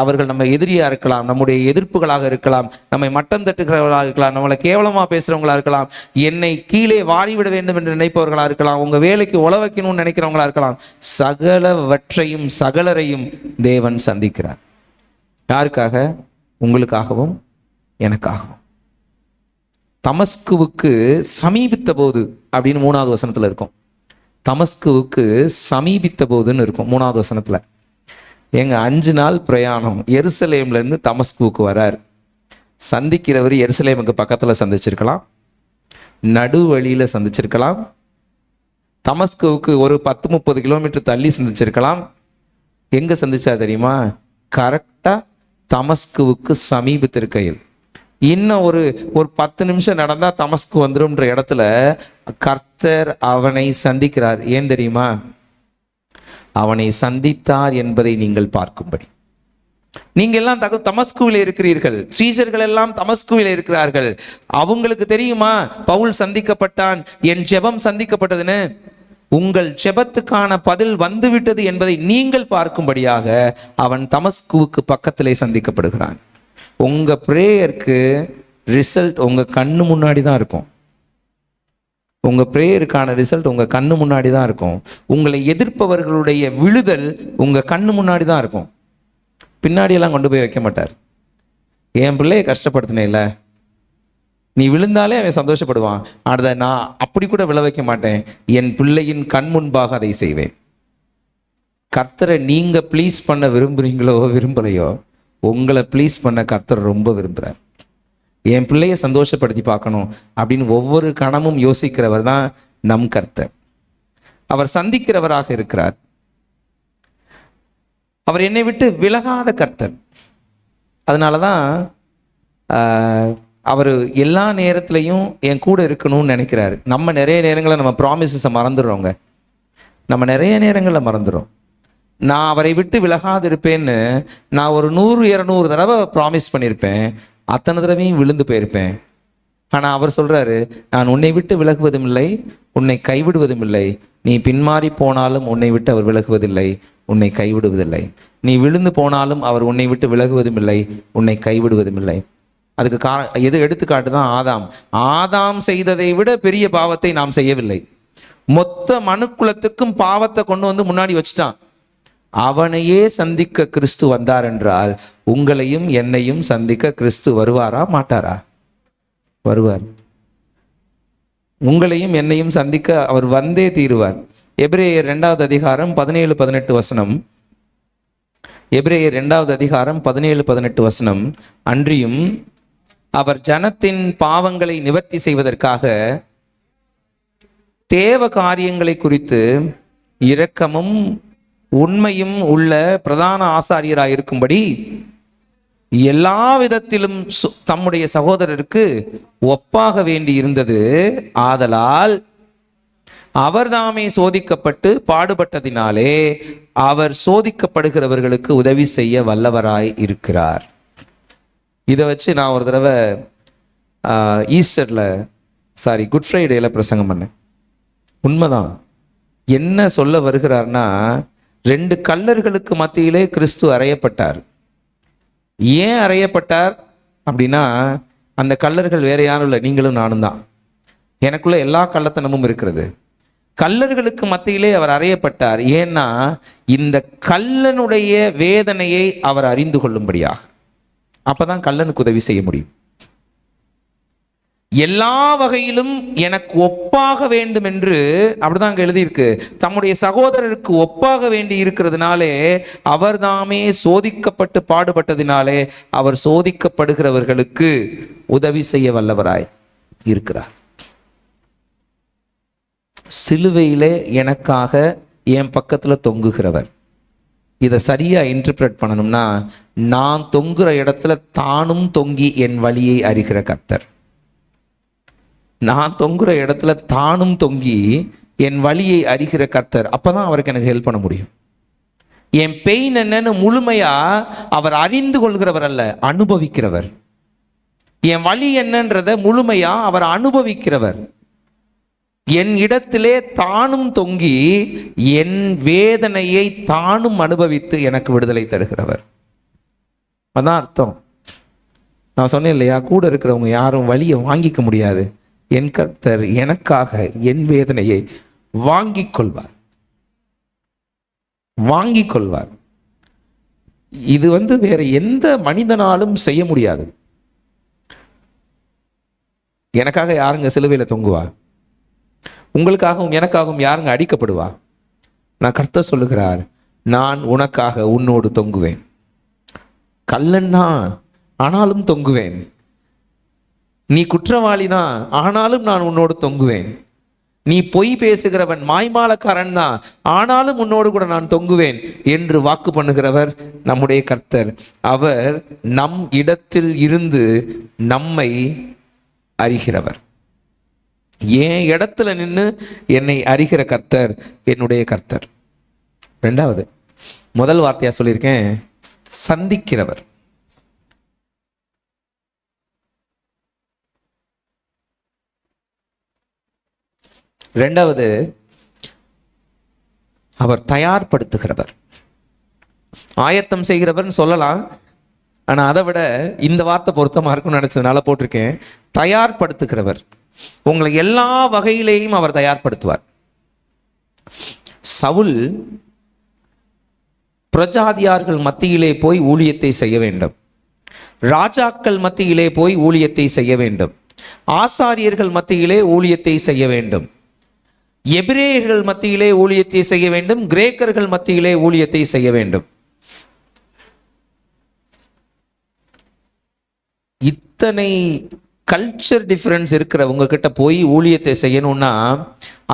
அவர்கள் நம்ம எதிரியா இருக்கலாம், நம்முடைய எதிர்ப்புகளாக இருக்கலாம், நம்மை மட்டம் தட்டுகிறவர்களாக இருக்கலாம், நம்மளை கேவலமா பேசுறவங்களா இருக்கலாம், என்னை கீழே வாரிவிட வேண்டும் என்று நினைப்பவர்களா இருக்கலாம், உங்க வேலைக்கு உழ வைக்கணும்னு நினைக்கிறவங்களா இருக்கலாம். சகலவற்றையும் சகலரையும் தேவன் சந்திக்கிறார். யாருக்காக? உங்களுக்காகவும் எனக்காகவும். தமஸ்குவுக்கு சமீபித்த போது அப்படின்னு 3வது வசனத்துல இருக்கும். தமஸ்குவுக்கு சமீபித்த போதுன்னு இருக்கும் 3வது வசனத்துல. 5 நாள் பிரயாணம் எருசலேம்ல இருந்து தமஸ்குவுக்கு வரார். சந்திக்கிறவர் எருசலேமுக்கு பக்கத்துல சந்திச்சிருக்கலாம், நடு வழியில சந்திச்சிருக்கலாம், தமஸ்குவுக்கு ஒரு 10-30 கிலோமீட்டர் தள்ளி சந்திச்சிருக்கலாம். எங்க சந்திச்சா தெரியுமா? கரெக்டா தமஸ்குவுக்கு சமீபத்திருக்கையில். இன்னும் ஒரு 10 நிமிஷம் நடந்தா தமஸ்கு வந்துரும்ன்ற இடத்துல கர்த்தர் அவனை சந்திக்கிறார். ஏன் தெரியுமா? அவனை சந்தித்தார் என்பதை நீங்கள் பார்க்கும்படி. நீங்க எல்லாம் தமஸ்குவில் இருக்கிறீர்கள், சீஷர்கள் எல்லாம் தமஸ்குவில் இருக்கிறார்கள். அவங்களுக்கு தெரியுமா பவுல் சந்திக்கப்பட்டான், என் ஜெபம் சந்திக்கப்பட்டதுன்னு? உங்கள் ஜெபத்துக்கான பதில் வந்துவிட்டது என்பதை நீங்கள் பார்க்கும்படியாக அவன் தமஸ்குவுக்கு பக்கத்திலே சந்திக்கப்படுகிறான். உங்க பிரேயருக்கு ரிசல்ட் உங்க கண்ணு முன்னாடி தான் இருக்கும். உங்க பிரேயருக்கான ரிசல்ட் உங்க கண்ணு முன்னாடி தான் இருக்கும். உங்களை எதிர்ப்பவர்களுடைய விழுதல் உங்க கண்ணு முன்னாடி தான் இருக்கும். பின்னாடியெல்லாம் கொண்டு போய் வைக்க மாட்டார். என் பிள்ளையை கஷ்டப்படுத்தினேல, நீ விழுந்தாலே அவன் சந்தோஷப்படுவான். அதை நான் அப்படி கூட விழ வைக்க மாட்டேன், என் பிள்ளையின் கண் முன்பாக அதை செய்வேன். கர்த்தரை நீங்க ப்ளீஸ் பண்ண விரும்புறீங்களோ விரும்பலையோ, உங்களை ப்ளீஸ் பண்ண கர்த்தர் ரொம்ப விரும்புகிறார். என் பிள்ளைய சந்தோஷப்படுத்தி பார்க்கணும் அப்படின்னு ஒவ்வொரு கணமும் யோசிக்கிறவர் தான் நம் கர்த்தர். அவர் சந்திக்கிறவராக இருக்கிறார். அவர் என்னை விட்டு விலகாத கர்த்தர். அதனாலதான் அவர் எல்லா நேரத்திலையும் என் கூட இருக்கணும்னு நினைக்கிறாரு. நம்ம நிறைய நேரங்களில் நம்ம ப்ராமிசஸை மறந்துடுறோங்க. நம்ம நிறைய நேரங்களில் மறந்துடும். நான் அவரை விட்டு விலகாது இருப்பேன்னு நான் ஒரு 100-200 தடவை ப்ராமிஸ் பண்ணியிருப்பேன். அத்தனை தடவையும் விழுந்து போயிருப்பேன். ஆனால் அவர் சொல்றாரு, நான் உன்னை விட்டு விலகுவதும் இல்லை, உன்னை கைவிடுவதும் இல்லை. நீ பின்மாறி போனாலும் உன்னை விட்டு அவர் விலகுவதில்லை, உன்னை கைவிடுவதில்லை. நீ விழுந்து போனாலும் அவர் உன்னை விட்டு விலகுவதும் இல்லை, உன்னை கைவிடுவதும் இல்லை. அதுக்கு எது எடுத்துக்காட்டு தான் ஆதாம். ஆதாம் செய்ததை விட பெரிய பாவத்தை நாம் செய்யவில்லை. மொத்த மனுக்குலத்துக்கும் பாவத்தை கொண்டு வந்து முன்னாடி வச்சுட்டான். அவனையே சந்திக்க கிறிஸ்து வந்தார் என்றால் உங்களையும் என்னையும் சந்திக்க கிறிஸ்து வருவாரா மாட்டாரா? வருவார். உங்களையும் என்னையும் சந்திக்க அவர் வந்தே தீருவார். எபிரேயர் 2வது அதிகாரம் 17-18 வசனம். எபிரேயர் 2வது அதிகாரம் 17-18 வசனம். அன்றியும் அவர் ஜனத்தின் பாவங்களை நிவர்த்தி செய்வதற்காக தேவ காரியங்களை குறித்து இரக்கமும் உண்மையும் உள்ள பிரதான ஆசாரியராய் இருக்கும்படி எல்லா விதத்திலும் தம்முடைய சகோதரருக்கு ஒப்பாக வேண்டி இருந்தது. ஆதலால் அவர் தாமே சோதிக்கப்பட்டு பாடுபட்டதினாலே அவர் சோதிக்கப்படுகிறவர்களுக்கு உதவி செய்ய வல்லவராய் இருக்கிறார். இதை வச்சு நான் ஒரு தடவை குட் ஃப்ரைடேல பிரசங்கம் பண்ணேன். உண்மைதான். என்ன சொல்ல வருகிறார்னா, 2 கள்ளர்களுக்கு மத்தியிலே கிறிஸ்து அறையப்பட்டார். ஏன் அறையப்பட்டார் அப்படின்னா, அந்த கள்ளர்கள் வேற யாரும் இல்லை, நீங்களும் நானும் தான். எனக்குள்ள எல்லா கள்ளத்தனமும் இருக்கிறது. கள்ளர்களுக்கு மத்தியிலே அவர் அறையப்பட்டார். ஏன்னா இந்த கள்ளனுடைய வேதனையை அவர் அறிந்து கொள்ளும்படியாக. அப்பதான் கள்ளனுக்கு உதவி செய்ய முடியும். எல்லா வகையிலும் எனக்கு ஒப்பாக வேண்டும் என்று அப்படிதான் அங்க எழுதியிருக்கு. தம்முடைய சகோதரருக்கு ஒப்பாக வேண்டி இருக்கிறதுனாலே அவர் தாமே சோதிக்கப்பட்டு பாடுபட்டதினாலே அவர் சோதிக்கப்படுகிறவர்களுக்கு உதவி செய்ய வல்லவராய் இருக்கிறார். சிலுவையிலே எனக்காக என் பக்கத்துல தொங்குகிறவர். இதை சரியா இன்டர்பிரட் பண்ணணும்னா, நான் தொங்குற இடத்துல தானும் தொங்கி என் வழியை அறிகிற கர்த்தர். நான் தொங்குற இடத்துல தானும் தொங்கி என் வழியை அறிகிற கர்த்தர். அப்பதான் அவருக்கு எனக்கு ஹெல்ப் பண்ண முடியும். என் பெயின் என்னன்னு முழுமையா அவர் அறிந்து கொள்கிறவர் அல்ல, அனுபவிக்கிறவர். என் வழி என்னன்றத முழுமையா அவர் அனுபவிக்கிறவர். என் இடத்திலே தானும் தொங்கி என் வேதனையை தானும் அனுபவித்து எனக்கு விடுதலை தருகிறவர். அதான் அர்த்தம். நான் சொன்னேன் இல்லையா, கூட இருக்கிறவங்க யாரும் வலியை வாங்கிக்க முடியாது. என் கர்த்தர் எனக்காக என் வேதனையை வாங்கிக் கொள்வார், வாங்கிக் கொள்வார். இது வேற எந்த மனிதனாலும் செய்ய முடியாது. எனக்காக யாருங்க சிலுவையில தொங்குவா? உங்களுக்காகவும் எனக்காகவும் யாருங்க அடிக்கப்படுவா? நான் கர்த்தர் சொல்லுகிறார், நான் உனக்காக உன்னோடு தொங்குவேன். கள்ளன்னா ஆனாலும் தொங்குவேன். நீ குற்றவாளி தான், ஆனாலும் நான் உன்னோடு தொங்குவேன். நீ பொய் பேசுகிறவன், மாய்மாலக்காரன் தான், ஆனாலும் உன்னோடு கூட நான் தொங்குவேன் என்று வாக்கு பண்ணுகிறவர் நம்முடைய கர்த்தர். அவர் நம் இடத்தில் இருந்து நம்மை அறிகிறவர். என் இடத்துல நின்று என்னை அறிகிற கர்த்தர் என்னுடைய கர்த்தர். 2வது, முதல் வார்த்தையா சொல்லியிருக்கேன், சந்திக்கிறவர். 2வது, அவர் தயார்படுத்துகிறவர். ஆயத்தம் செய்கிறவர்னு சொல்லலாம், ஆனா அதை விட இந்த வார்த்தை பொருத்தமா இருக்கும்னு நினைச்சதுனால போட்டிருக்கேன். தயார்படுத்துகிறவர். உங்களை எல்லா வகையிலேயும் அவர் தயார்படுத்துவார். சவுல் பிரஜாதியார்கள் மத்தியிலே போய் ஊழியத்தை செய்ய வேண்டும். ராஜாக்கள் மத்தியிலே போய் ஊழியத்தை செய்ய வேண்டும். ஆசாரியர்கள் மத்தியிலே ஊழியத்தை செய்ய வேண்டும். எபிரேயர்கள் மத்தியிலே ஊழியத்தை செய்ய வேண்டும். கிரேக்கர்கள் மத்தியிலே ஊழியத்தை செய்ய வேண்டும். இத்தனை கல்ச்சர் டிஃபரன்ஸ் இருக்கிறவங்க கிட்ட போய் ஊழியத்தை செய்யணும்னா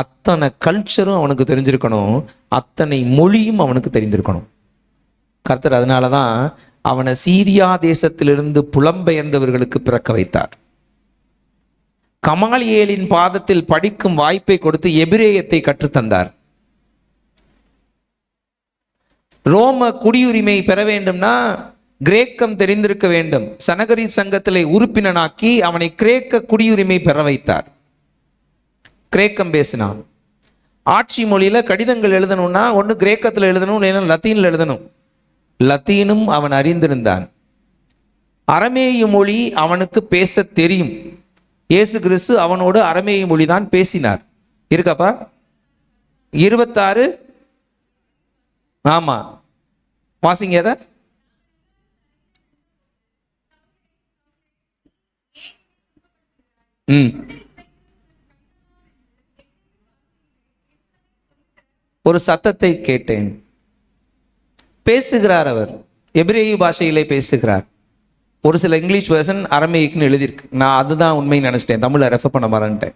அத்தனை கல்ச்சரும் அவனுக்கு தெரிஞ்சிருக்கணும், அத்தனை மொழியும் அவனுக்கு தெரிந்திருக்கணும். கர்த்தர் அதனாலதான் அவனை சீரியா தேசத்திலிருந்து புலம்பெயர்ந்தவர்களுக்கு பிறக்க வைத்தார். கமாலியேலின் பாதத்தில் படிக்கும் வாய்ப்பை கொடுத்து எபிரேயத்தை கற்றுத்தந்தார். ரோம குடியுரிமை பெற வேண்டும்னா கிரேக்கம் தெரிந்திருக்க வேண்டும். சனகரீப் சங்கத்திலே உறுப்பினனாக்கி அவனை கிரேக்க குடியுரிமை பெற வைத்தார். கிரேக்கம் பேசினான். ஆட்சி மொழியில கடிதங்கள் எழுதணும்னா ஒன்று கிரேக்கத்தில் எழுதணும், இல்லைன்னா லத்தீனில் எழுதணும். லத்தீனும் அவன் அறிந்திருந்தான். அரமேய மொழி அவனுக்கு பேச தெரியும். இயேசு கிறிஸ்து அவனோடு அரமேய மொழி தான் பேசினார். இருக்காப்பா? 26 ஆமா, வாசிங்க எதை? ஒரு சத்தத்தை கேட்டேன். பேசுகிறார் அவர், எபிரேய பாஷையிலே பேசுகிறார். ஒரு சில இங்கிலீஷ் வெர்ஷன் அரமேயிக்னு எழுதியிருக்கு. நான் அதுதான் உண்மைன்னு நினச்சிட்டேன், தமிழை ரெஃபர் பண்ண மாறேன்ட்டேன்.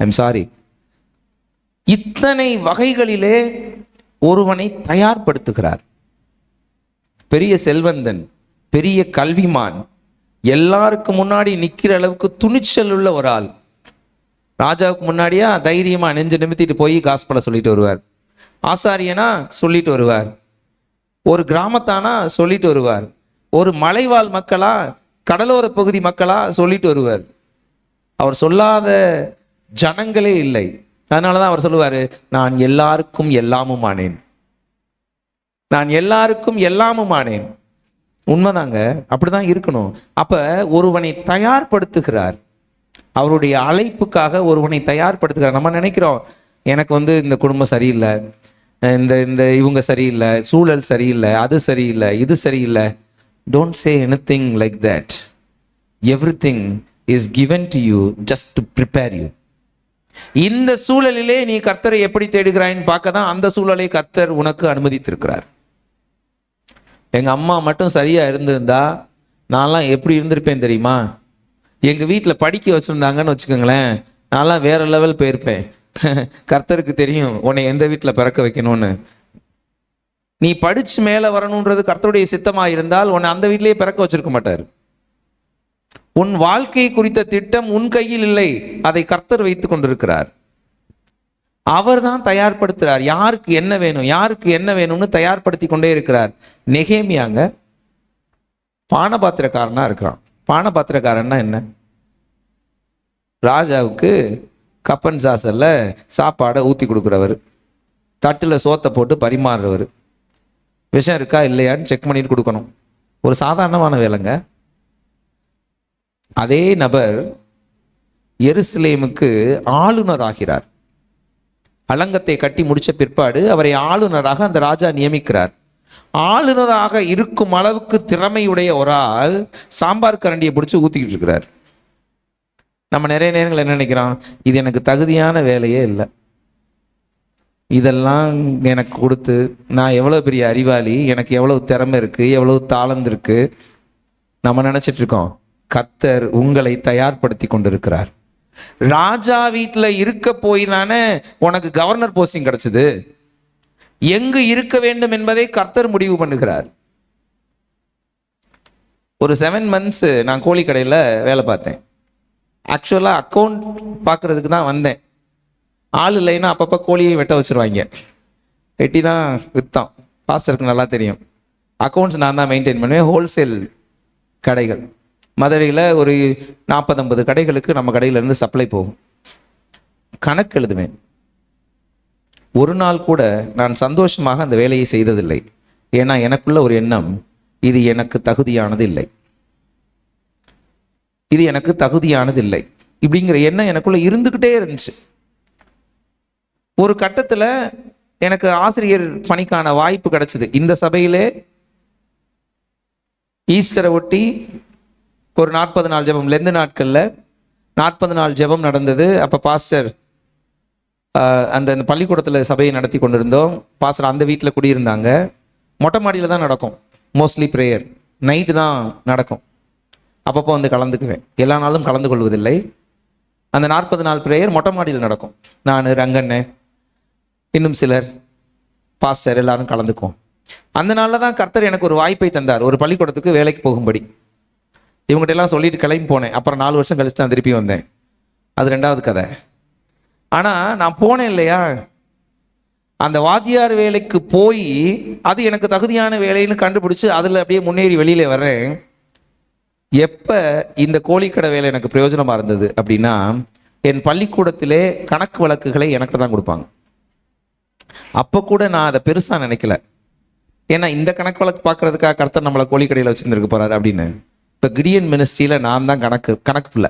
I'm sorry. இத்தனை வகைகளிலே ஒருவனை தயார்படுத்துகிறார். பெரிய செல்வந்தன், பெரிய கல்விமான், எல்லாருக்கும் முன்னாடி நிற்கிற அளவுக்கு துணிச்சல் உள்ள ஒரு ஆள். ராஜாவுக்கு முன்னாடியா தைரியமா நெஞ்சு நிமித்திட்டு போய் காஸ்பலை சொல்லிட்டு வருவார். ஆசாரியனா சொல்லிட்டு வருவார். ஒரு கிராமத்தானா சொல்லிட்டு வருவார். ஒரு மலைவாழ் மக்களா, கடலோர பகுதி மக்களா சொல்லிட்டு வருவார். அவர் சொல்லாத ஜனங்களே இல்லை. அதனாலதான் அவர் சொல்லுவாரு, நான் எல்லாருக்கும் எல்லாமும் ஆனேன், நான் எல்லாருக்கும் எல்லாமும் ஆனேன். உண்மைதாங்க, அப்படிதான் இருக்கணும். அப்ப ஒருவனை தயார்படுத்துகிறார், அவருடைய அழைப்புக்காக ஒருவனை தயார்படுத்துகிறார். நம்ம நினைக்கிறோம், எனக்கு இந்த குடும்பம் சரியில்லை, இந்த இந்த இவங்க சரியில்லை, சூழல் சரியில்லை, அது சரியில்லை, இது சரியில்லை. Don't say anything like that. Everything is given to you just to prepare you. இந்த சூழலிலே நீ கர்த்தரை எப்படி தேடுகிறாய்ன்னு பார்க்க தான் அந்த சூழலை கர்த்தர் உனக்கு அனுமதித்திருக்கிறார். எங்க அம்மா மட்டும் சரியா இருந்திருந்தா நான்லாம் எப்படி இருந்திருப்பேன் தெரியுமா? எங்க வீட்டில் படிக்க வச்சிருந்தாங்கன்னு வச்சுக்கோங்களேன், நான்லாம் வேற லெவல் போயிருப்பேன். கர்த்தருக்கு தெரியும் உன்னை எந்த வீட்டில் பிறக்க வைக்கணும்னு. நீ படிச்சு மேலே வரணுன்றது கர்த்தருடைய சித்தமாக இருந்தால் உன்னை அந்த வீட்டிலேயே பிறக்க வச்சிருக்க மாட்டார். உன் வாழ்க்கை குறித்த திட்டம் உன் கையில் இல்லை, அதை கர்த்தர் வைத்துக் கொண்டிருக்கிறார். அவர் தான் தயார்படுத்துறார். யாருக்கு என்ன வேணும், யாருக்கு என்ன வேணும்னு தயார்படுத்தி கொண்டே இருக்கிறார். நெகேமியாங்க பானபாத்திரக்காரனா இருக்கிறான். பானபாத்திரக்காரன்னா என்ன? ராஜாவுக்கு கப்பன் சாசல்ல சாப்பாடை ஊற்றி கொடுக்குறவர், தட்டில் சோத்தை போட்டு பரிமாறுறவர், விஷம் இருக்கா இல்லையான்னு செக் பண்ணிட்டு கொடுக்கணும். ஒரு சாதாரணமான வேலைங்க. அதே நபர் எருசலேமுக்கு ஆளுநர் ஆகிறார். அலங்கத்தை கட்டி முடிச்ச பிற்பாடு அவரை ஆளுநராக அந்த ராஜா நியமிக்கிறார். ஆளுநராக இருக்கும் அளவுக்கு திறமையுடைய ஒரு ஆள் சாம்பார் கரண்டியை பிடிச்சி ஊத்திக்கிட்டு இருக்கிறார். நம்ம நிறைய நேரங்கள் என்ன நினைக்கிறோம், இது எனக்கு தகுதியான வேலையே இல்லை, இதெல்லாம் எனக்கு கொடுத்து நான் எவ்வளவு பெரிய அறிவாளி, எனக்கு எவ்வளவு திறமை இருக்கு, எவ்வளவு தாளந்து இருக்கு நம்ம நினைச்சிட்டு இருக்கோம். கர்த்தர் உங்களை தயார்படுத்தி கொண்டிருக்கிறார். ராஜா வீட்டில் இருக்க போய் தானே உனக்கு கவர்னர் போஸ்டிங் கிடைச்சது. எங்கு இருக்க வேண்டும் என்பதை கர்த்தர் முடிவு பண்ணுகிறார். ஒரு 7 months நான் கோழி கடையில் வேலை பார்த்தேன். ஆக்சுவலாக அக்கௌண்ட் பார்க்கறதுக்கு தான் வந்தேன். ஆள் இல்லைன்னா அப்பப்போ கோழியை வெட்ட வச்சுருவாங்க. வெட்டி தான் விற்றான். பாஸ்டருக்கு நல்லா தெரியும். அக்கௌண்ட்ஸ் நான் தான் மெயின்டைன் பண்ணுவேன். ஹோல்சேல் கடைகள் மதுரையில் ஒரு 40-50 கடைகளுக்கு நம்ம கடையிலேருந்து சப்ளை போகும். கணக்கு எழுதுவேன். ஒரு நாள் கூட நான் சந்தோஷமாக அந்த வேலையை செய்ததில்லை. ஏன்னா எனக்குள்ள ஒரு எண்ணம், இது எனக்கு தகுதியானது இல்லை, இது எனக்கு தகுதியானது இல்லை இப்படிங்கிற எண்ணம் எனக்குள்ள இருந்துக்கிட்டே இருந்துச்சு. ஒரு கட்டத்தில் எனக்கு ஆசிரியர் பணிக்கான வாய்ப்பு கிடைச்சது. இந்த சபையிலே ஈஸ்டரை ஒட்டி ஒரு 40 நாள் ஜெபம், லெந்து நாட்களில் 40 நாள் ஜெபம் நடந்தது. அப்போ பாஸ்டர் அந்த பள்ளிக்கூடத்தில் சபையை நடத்தி கொண்டிருந்தோம். பாஸ்டர் அந்த வீட்டில் குடியிருந்தாங்க. மொட்டை மாடியில் தான் நடக்கும். மோஸ்ட்லி ப்ரேயர் நைட்டு தான் நடக்கும். அப்பப்போ கலந்துக்குவேன். எல்லா நாளும் கலந்து கொள்வதில்லை. அந்த 40 நாள் ப்ரேயர் மொட்டை மாடியில் நடக்கும். நான், ரங்கண்ணே, இன்னும் சிலர், பாஸ்டர் எல்லாரும் கலந்துக்குவோம். அந்த நாளில் தான் கர்த்தர் எனக்கு ஒரு வாய்ப்பை தந்தார், ஒரு பள்ளிக்கூடத்துக்கு வேலைக்கு போகும்படி. இவங்ககிட்ட எல்லாம் சொல்லிட்டு கிளம்பி போனேன். அப்புறம் 4 வருஷம் கழிச்சு தான் திருப்பி வந்தேன். அது 2வது கதை. ஆனால் நான் போனேன் இல்லையா, அந்த வாத்தியார் வேலைக்கு போய் அது எனக்கு தகுதியான வேலைன்னு கண்டுபிடிச்சு அதில் அப்படியே முன்னேறி வெளியில வர்றேன். எப்போ இந்த கோழிக்கடை வேலை எனக்கு பிரயோஜனமாக இருந்தது அப்படின்னா, என் பள்ளிக்கூடத்திலே கணக்கு வழக்குகளை எனக்கு தான் கொடுப்பாங்க. அப்போ கூட நான் அதை பெருசாக நினைக்கல. ஏன்னா இந்த கணக்கு வழக்கு பார்க்கறதுக்காக கர்த்தர் நம்மளை கோழிக்கடையில் வச்சுருந்துருக்க போறாரு அப்படின்னு. இப்போ கிடியன் மினிஸ்ட்ரியில் நான் தான் கணக்கு பிள்ளை.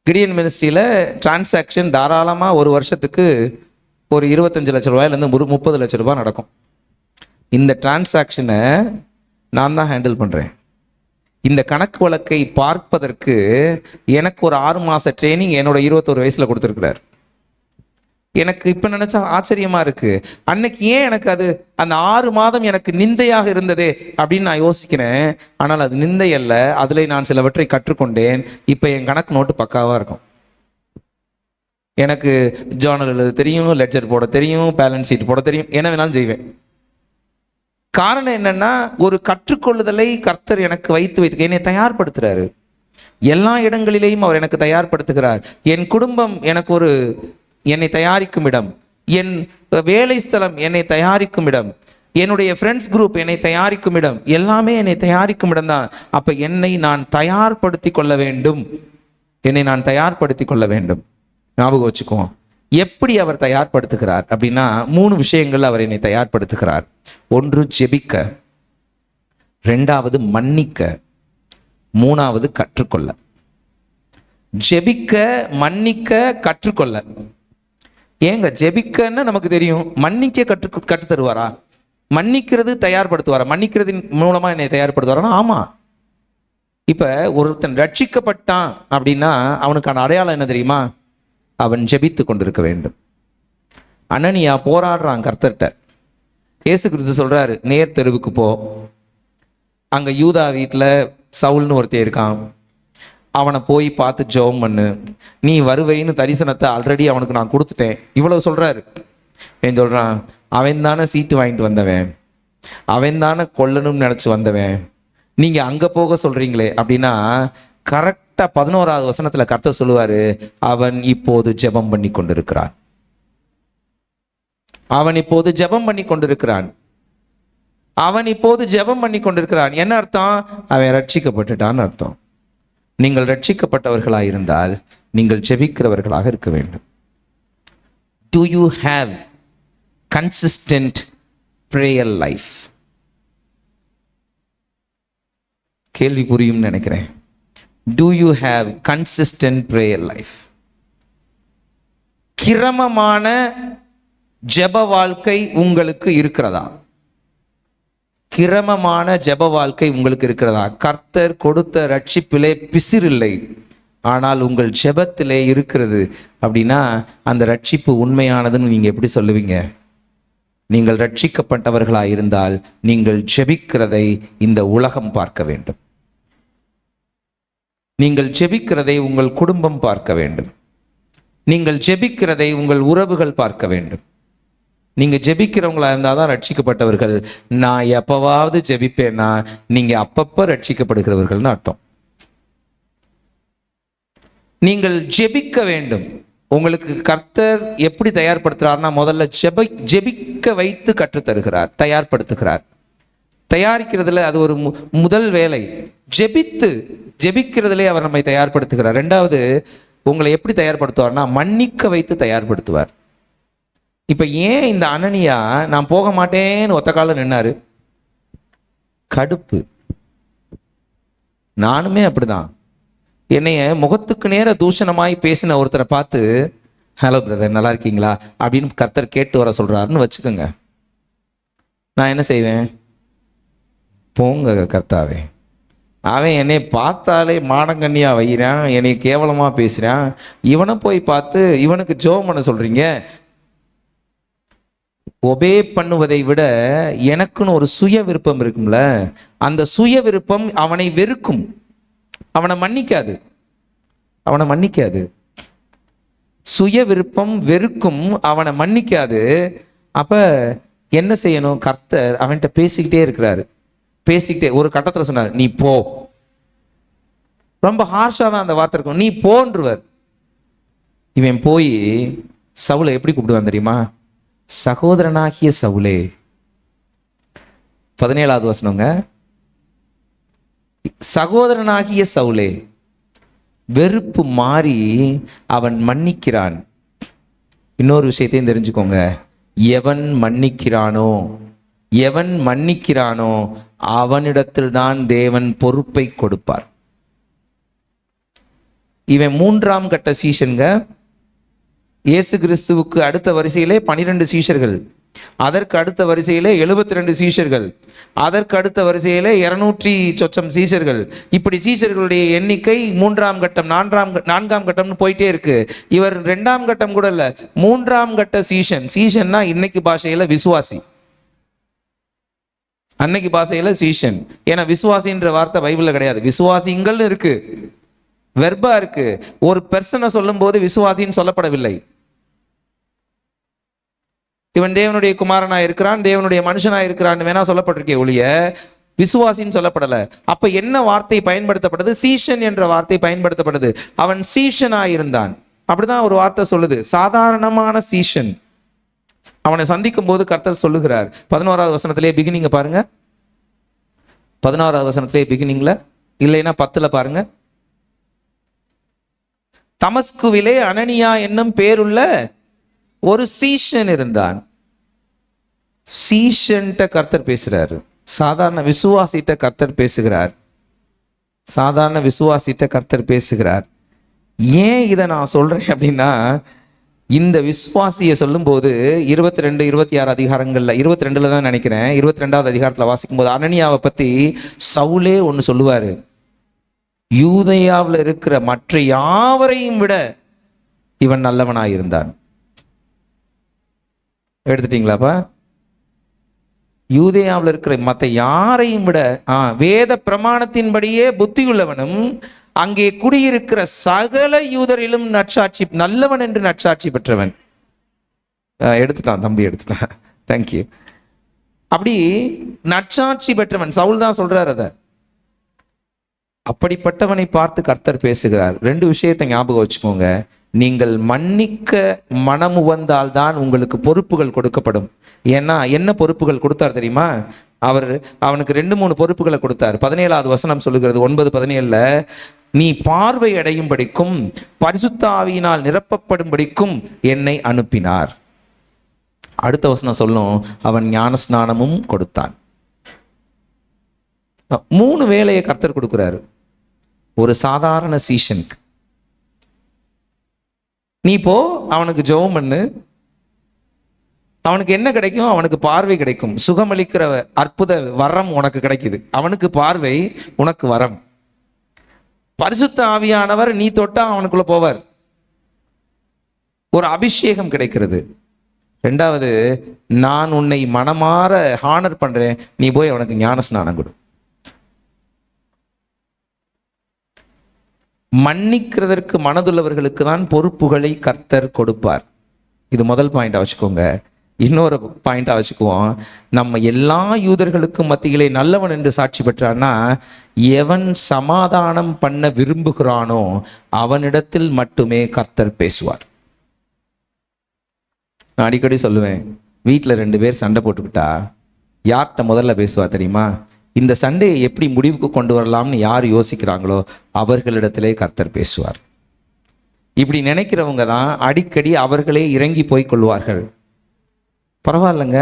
கிடியன் மினிஸ்ட்ரியில் டிரான்சாக்ஷன் தாராளமாக ஒரு வருஷத்துக்கு ஒரு 25 லட்ச ரூபாயிலேருந்து 30 லட்ச ரூபாய் நடக்கும். இந்த டிரான்சாக்ஷனை நான் தான் ஹேண்டில் பண்ணுறேன். இந்த கணக்கு வழக்கை பார்ப்பதற்கு எனக்கு ஒரு 6 மாத ட்ரைனிங் என்னோட 21 வயசில் கொடுத்துருக்கிறார். எனக்கு இப்ப நினைச்சா ஆச்சரியமா இருக்கு. அன்னைக்கு ஏன் எனக்கு அது அந்த 6 மாதம் எனக்கு நிந்தையாக இருந்ததே அப்படின்னு நான் யோசிக்கிறேன். ஆனால் அது நிந்தை அல்ல, அதுல நான் சிலவற்றை கற்றுக்கொண்டேன். இப்ப என் கணக்கு நோட்டு பக்காவா இருக்கும். எனக்கு ஜேர்னல் எழுத தெரியும், லெட்ஜர் போட தெரியும், பேலன்ஸ் ஷீட் போட தெரியும், என்ன வேணாலும் செய்வேன். காரணம் என்னன்னா, ஒரு கற்றுக்கொள்ளுதலை கர்த்தர் எனக்கு வைத்து என்னை தயார்படுத்துறாரு. எல்லா இடங்களிலேயும் அவர் எனக்கு தயார்படுத்துகிறார். என் குடும்பம் எனக்கு என்னை தயாரிக்கும் இடம், என் வேலை ஸ்தலம் என்னை தயாரிக்கும் இடம், என்னுடைய ஃப்ரெண்ட்ஸ் குரூப் என்னை தயாரிக்கும் இடம், எல்லாமே என்னை தயாரிக்கும் இடம் தான். அப்ப என்னை நான் தயார்படுத்தி கொள்ள வேண்டும், ஞாபகம் வச்சுக்குவோம். எப்படி அவர் தயார்படுத்துகிறார் அப்படின்னா, 3 விஷயங்கள் அவர் என்னை தயார்படுத்துகிறார். 1 ஜெபிக்க, 2வது மன்னிக்க, 3வது கற்றுக்கொள்ள. ஜெபிக்க, மன்னிக்க, கற்றுக்கொள்ள. ஏங்க ஜெபிக்கன்னு நமக்கு தெரியும், மன்னிக்க கற்று தருவாரா? மன்னிக்கிறது தயார்படுத்துவாரா? மன்னிக்கிறதின் மூலமா என்னை தயார்படுத்துவாரா? ஆமா. இப்ப ஒருத்தன் ரட்சிக்கப்பட்டான் அப்படின்னா அவனுக்கான அடையாளம் என்ன தெரியுமா? அவன் ஜெபித்து கொண்டிருக்க வேண்டும். அனனியா போராடுறான் கர்த்தர்ட்ட. இயேசு கிறிஸ்து சொல்றாரு, நேர் தெருவுக்கு போ, அங்க யூதா வீட்டில் சவுல்னு ஒருத்தர் இருக்கான், அவனை போய் பார்த்து ஜெபம் பண்ணு, நீ வருவைன்னு தரிசனத்தை ஆல்ரெடி அவனுக்கு நான் கொடுத்துட்டேன். இவ்வளவு சொல்றாரு. ஏன் சொல்றான்? அவன் தானே சீட்டு வாங்கிட்டு வந்தவன், அவன் தானே கொல்லணும்னு நினைச்சு வந்தவன், நீங்க அங்க போக சொல்றீங்களே அப்படின்னா, கரெக்டா 11வது வசனத்துல கர்த்தர் சொல்லுவாரு, அவன் இப்போது ஜெபம் பண்ணி கொண்டிருக்கிறான். அவன் இப்போது ஜெபம் பண்ணி கொண்டிருக்கிறான். அவன் இப்போது ஜெபம் பண்ணி கொண்டிருக்கிறான். என்ன அர்த்தம்? அவன் ரட்சிக்கப்பட்டுட்டான்னு அர்த்தம். நீங்கள் ரட்சிக்கப்பட்டவர்களாக இருந்தால் நீங்கள் ஜெபிக்கிறவர்களாக இருக்க வேண்டும். Do you have consistent prayer life? கேள்வி புரியும் நினைக்கிறேன். Do you have consistent prayer life? கிரமமான ஜெப வாழ்க்கை உங்களுக்கு இருக்கிறதா? கிரமமான ஜெப வாழ்க்கை உங்களுக்கு இருக்கிறதா? கர்த்தர் கொடுத்த ரட்சிப்பிலே பிசிறில்லை, ஆனால் உங்கள் ஜெபத்திலே இருக்கிறது அப்படின்னா அந்த ரட்சிப்பு உண்மையானதுன்னு நீங்க எப்படி சொல்லுவீங்க? நீங்கள் ரட்சிக்கப்பட்டவர்களாக இருந்தால் நீங்கள் ஜெபிக்கிறதை இந்த உலகம் பார்க்க வேண்டும். நீங்கள் ஜெபிக்கிறதை உங்கள் குடும்பம் பார்க்க வேண்டும். நீங்கள் ஜெபிக்கிறதை உங்கள் உறவுகள் பார்க்க வேண்டும். நீங்க ஜெபிக்கிறவங்களா இருந்தால் தான் ரட்சிக்கப்பட்டவர்கள். நான் எப்பவாவது ஜெபிப்பேன்னா நீங்க அப்பப்ப ரட்சிக்கப்படுகிறவர்கள்னு அர்த்தம். நீங்கள் ஜெபிக்க வேண்டும். உங்களுக்கு கர்த்தர் எப்படி தயார்படுத்துறாருன்னா, முதல்ல ஜெபிக்க வைத்து கற்றுத்தருகிறார், தயார்படுத்துகிறார். தயாரிக்கிறதுல அது ஒரு முதல் வேலை. ஜெபிக்கிறதுலே அவர் நம்மை தயார்படுத்துகிறார். 2வது, உங்களை எப்படி தயார்படுத்துவார்னா மன்னிக்க வைத்து தயார்படுத்துவார். இப்ப ஏன் இந்த அனனியா நான் போக மாட்டேன்னு ஒத்த காலம் நின்னாரு? கடுப்பு. நானுமே அப்படிதான். என்னைய முகத்துக்கு நேர தூஷணமாய் பேசின ஒருத்தரை பார்த்து, ஹலோ பிரதர் நல்லா இருக்கீங்களா அப்படின்னு கர்த்தர் கேட்டு வர சொல்றாருன்னு வச்சுக்கோங்க. நான் என்ன செய்வேன்? போங்க கர்த்தாவே, அவன் என்னை பார்த்தாலே மானங்கண்ணியா வைகிறான், என்னை கேவலமா பேசுறான், இவனை போய் பார்த்து இவனுக்கு ஜெபம் பண்ண சொல்றீங்க. ஒபே பண்ணுவதை விட எனக்குன்னு ஒரு சுய விருப்பம் இருக்கும்ல, அந்த சுய விருப்பம் அவனை வெறுக்கும், அவனை மன்னிக்காது. சுய விருப்பம் வெறுக்கும், அவனை மன்னிக்காது. அப்ப என்ன செய்யணும்? கர்த்தர் அவன்கிட்ட பேசிக்கிட்டே இருக்கிறாரு. ஒரு கட்டத்துல சொன்னார், நீ போ. ரொம்ப ஹார்ஷா தான் அந்த வார்த்தை இருக்கும், நீ போன்றுவர். இவன் போய் சவுலை எப்படி கூப்பிடுவான் தெரியுமா? சகோதரனாகிய சவுலே. 17வது வசனங்க. சகோதரனாகிய சவுலே. வெறுப்பு மாறி அவன் மன்னிக்கிறான். இன்னொரு விஷயத்தையும் தெரிஞ்சுக்கோங்க, எவன் மன்னிக்கிறானோ அவனிடத்தில் தான் தேவன் பொறுப்பை கொடுப்பார். இவன் 3ஆம் கட்ட சீஷன்க. இயேசு கிறிஸ்துவுக்கு அடுத்த வரிசையிலே 12 சீஷர்கள். அதற்கு அடுத்த வரிசையிலே 72 சீஷர்கள், அதற்கு அடுத்த வரிசையிலே 200 சொச்சம் சீஷர்கள். இப்படி சீஷர்களுடைய எண்ணிக்கை 3ஆம் கட்டம், 4ஆம் கட்டம்னு போயிட்டே இருக்கு. இவர் 2ஆம் கட்டம் கூட இல்ல, 3ஆம் கட்ட சீஷன். சீஷன்னா இன்னைக்கு பாஷையில விசுவாசி, அன்னைக்கு பாஷையில சீஷன். ஏன்னா விசுவாசின்ற வார்த்தை பைபிள்ல கிடையாது, விசுவாசிங்கள்னு இருக்கு, வெர்பா இருக்கு. ஒரு பெர்சனை சொல்லும் போது விசுவாசின்னு சொல்லப்படவில்லை. இவன் தேவனுடைய குமாரனா இருக்கிறான், தேவனுடைய மனுஷனா இருக்கிறான்னு வேணா சொல்லப்பட்டிருக்கே ஒழிய விசுவாசின்னு சொல்லப்படல. அப்ப என்ன வார்த்தை பயன்படுத்தப்படுது? சீஷன் என்ற வார்த்தை பயன்படுத்தப்படுது. அவன் சீஷனா இருந்தான், அப்படிதான் ஒரு வார்த்தை சொல்லுது, சாதாரணமான சீஷன். அவனை சந்திக்கும் போது கர்த்தர் சொல்லுகிறார், 11வது வசனத்திலே பிகினிங்க பாருங்க, 11வது வசனத்திலே பிகினிங்ல, இல்லைன்னா 10ல பாருங்க. தமஸ்குவிலே அனனியா என்னும் பேருள்ள ஒரு சீஷன் இருந்தான். சீஷன்ட்ட கர்த்தர் பேசுறாரு, சாதாரண விசுவாசிட்ட கர்த்தர் பேசுகிறார், சாதாரண விசுவாசிட்ட கர்த்தர் பேசுகிறார். ஏன் இதை நான் சொல்றேன் அப்படின்னா, இந்த விசுவாசியை சொல்லும் போது 22, 26 அதிகாரங்கள்ல, 22ல தான் நினைக்கிறேன், 22வது அதிகாரத்துல வாசிக்கும் போது அனனியாவை பத்தி சவுலே ஒன்னு சொல்லுவாரு, யூதேயாவில் இருக்கிற மற்ற யாவரையும் விட இவன் நல்லவனாயிருந்தான். எடுத்துட்டீங்களாப்பா? யூதேயாவில் இருக்கிற மற்ற யாரையும் விட வேத பிரமாணத்தின்படியே புத்தியுள்ளவனும் அங்கே குடியிருக்கிற சகல யூதரிலும் நற்சாட்சி, நல்லவன் என்று நற்சாட்சி பெற்றவன். எடுத்துட்டான் தம்பி, எடுத்துட்டான், தேங்க்யூ. அப்படி நற்சாட்சி பெற்றவன் சவுல் தான் சொல்றார். அத அப்படிப்பட்டவனை பார்த்து கர்த்தர் பேசுகிறார். 2 விஷயத்தை ஞாபகம் வச்சுக்கோங்க. நீங்கள் மன்னிக்க மனமு வந்தால்தான் உங்களுக்கு பொறுப்புகள் கொடுக்கப்படும். ஏன்னா என்ன பொறுப்புகள் கொடுத்தார் தெரியுமா? அவனுக்கு 2-3 பொறுப்புகளை கொடுத்தார். 17வது வசனம் சொல்லுகிறது, 9:17, நீ பார்வை அடையும்படிக்கும் பரிசுத்த ஆவியினால் நிரப்பப்படும்படிக்கும் என்னை அனுப்பினார். அடுத்த வசனம் சொல்லும், அவன் ஞானஸ்நானமும் கொடுத்தான். 3 வேலையை கர்த்தர் கொடுக்கிறாரு ஒரு சாதாரண சீஷனுக்கு. நீ போ, அவனுக்கு ஜெபம் பண்ணு, அவனுக்கு என்ன கிடைக்கும்? அவனுக்கு பார்வை கிடைக்கும். சுகமளிக்கிற அற்புத வரம் உனக்கு கிடைக்குது. அவனுக்கு பார்வை, உனக்கு வரம். பரிசுத்த ஆவியானவர் நீ தொட்டா அவனுக்குள்ள போவார், ஒரு அபிஷேகம் கிடைக்கிறது. 2வது, நான் உன்னை மனமாற ஹானர் பண்றேன், நீ போய் அவனுக்கு ஞானஸ்நானம் கொடு. மன்னிக்கிறதற்கு மனதுள்ளவர்களுக்கு தான் பொறுப்புகளை கர்த்தர் கொடுப்பார். இது முதல் பாயிண்டா வச்சுக்கோங்க. இன்னொரு பாயிண்டா வச்சுக்குவோம், நம்ம எல்லா யூதர்களுக்கும் மத்தியிலே நல்லவன் என்று சாட்சி பெற்றான்னா, எவன் சமாதானம் பண்ண விரும்புகிறானோ அவனிடத்தில் மட்டுமே கர்த்தர் பேசுவார். நான் அடிக்கடி சொல்லுவேன், வீட்டில் 2 பேர் சண்டை போட்டுக்கிட்டா யார்கிட்ட முதல்ல பேசுவார் தெரியுமா? இந்த சண்டையை எப்படி முடிவுக்கு கொண்டு வரலாம்னு யார் யோசிக்கிறாங்களோ அவர்களிடத்திலே கர்த்தர் பேசுவார். இப்படி நினைக்கிறவங்க தான் அடிக்கடி அவர்களே இறங்கி போய் கொள்வார்கள். பரவாயில்லைங்க,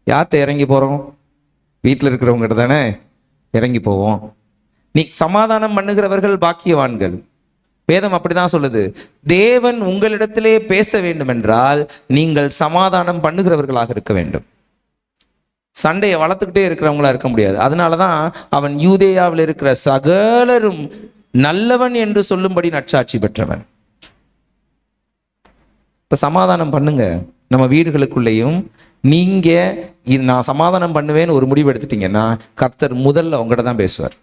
யார்கிட்ட இறங்கி போறோம்? வீட்டில் இருக்கிறவங்ககிட்ட தானே இறங்கி போவோம். நீ சமாதானம் பண்ணுகிறவர்கள் பாக்கியவான்கள். வேதம் அப்படிதான் சொல்லுது. தேவன் உங்களிடத்திலே பேச வேண்டும் என்றால் நீங்கள் சமாதானம் பண்ணுகிறவர்களாக இருக்க வேண்டும். சண்டையை வளர்த்துக்கிட்டே இருக்கிறவங்களா இருக்க முடியாது. அதனாலதான் அவன் யூதேயாவில் இருக்கிற சகலரும் நல்லவன் என்று சொல்லும்படி நற்சாட்சி பெற்றவன். இப்ப சமாதானம் பண்ணுங்க நம்ம வீடுகளுக்குள்ளேயும். நீங்க இது நான் சமாதானம் பண்ணுவேன்னு ஒரு முடிவு எடுத்துட்டீங்கன்னா கர்த்தர் முதல்ல உங்கள்கிட்ட தான் பேசுவார்.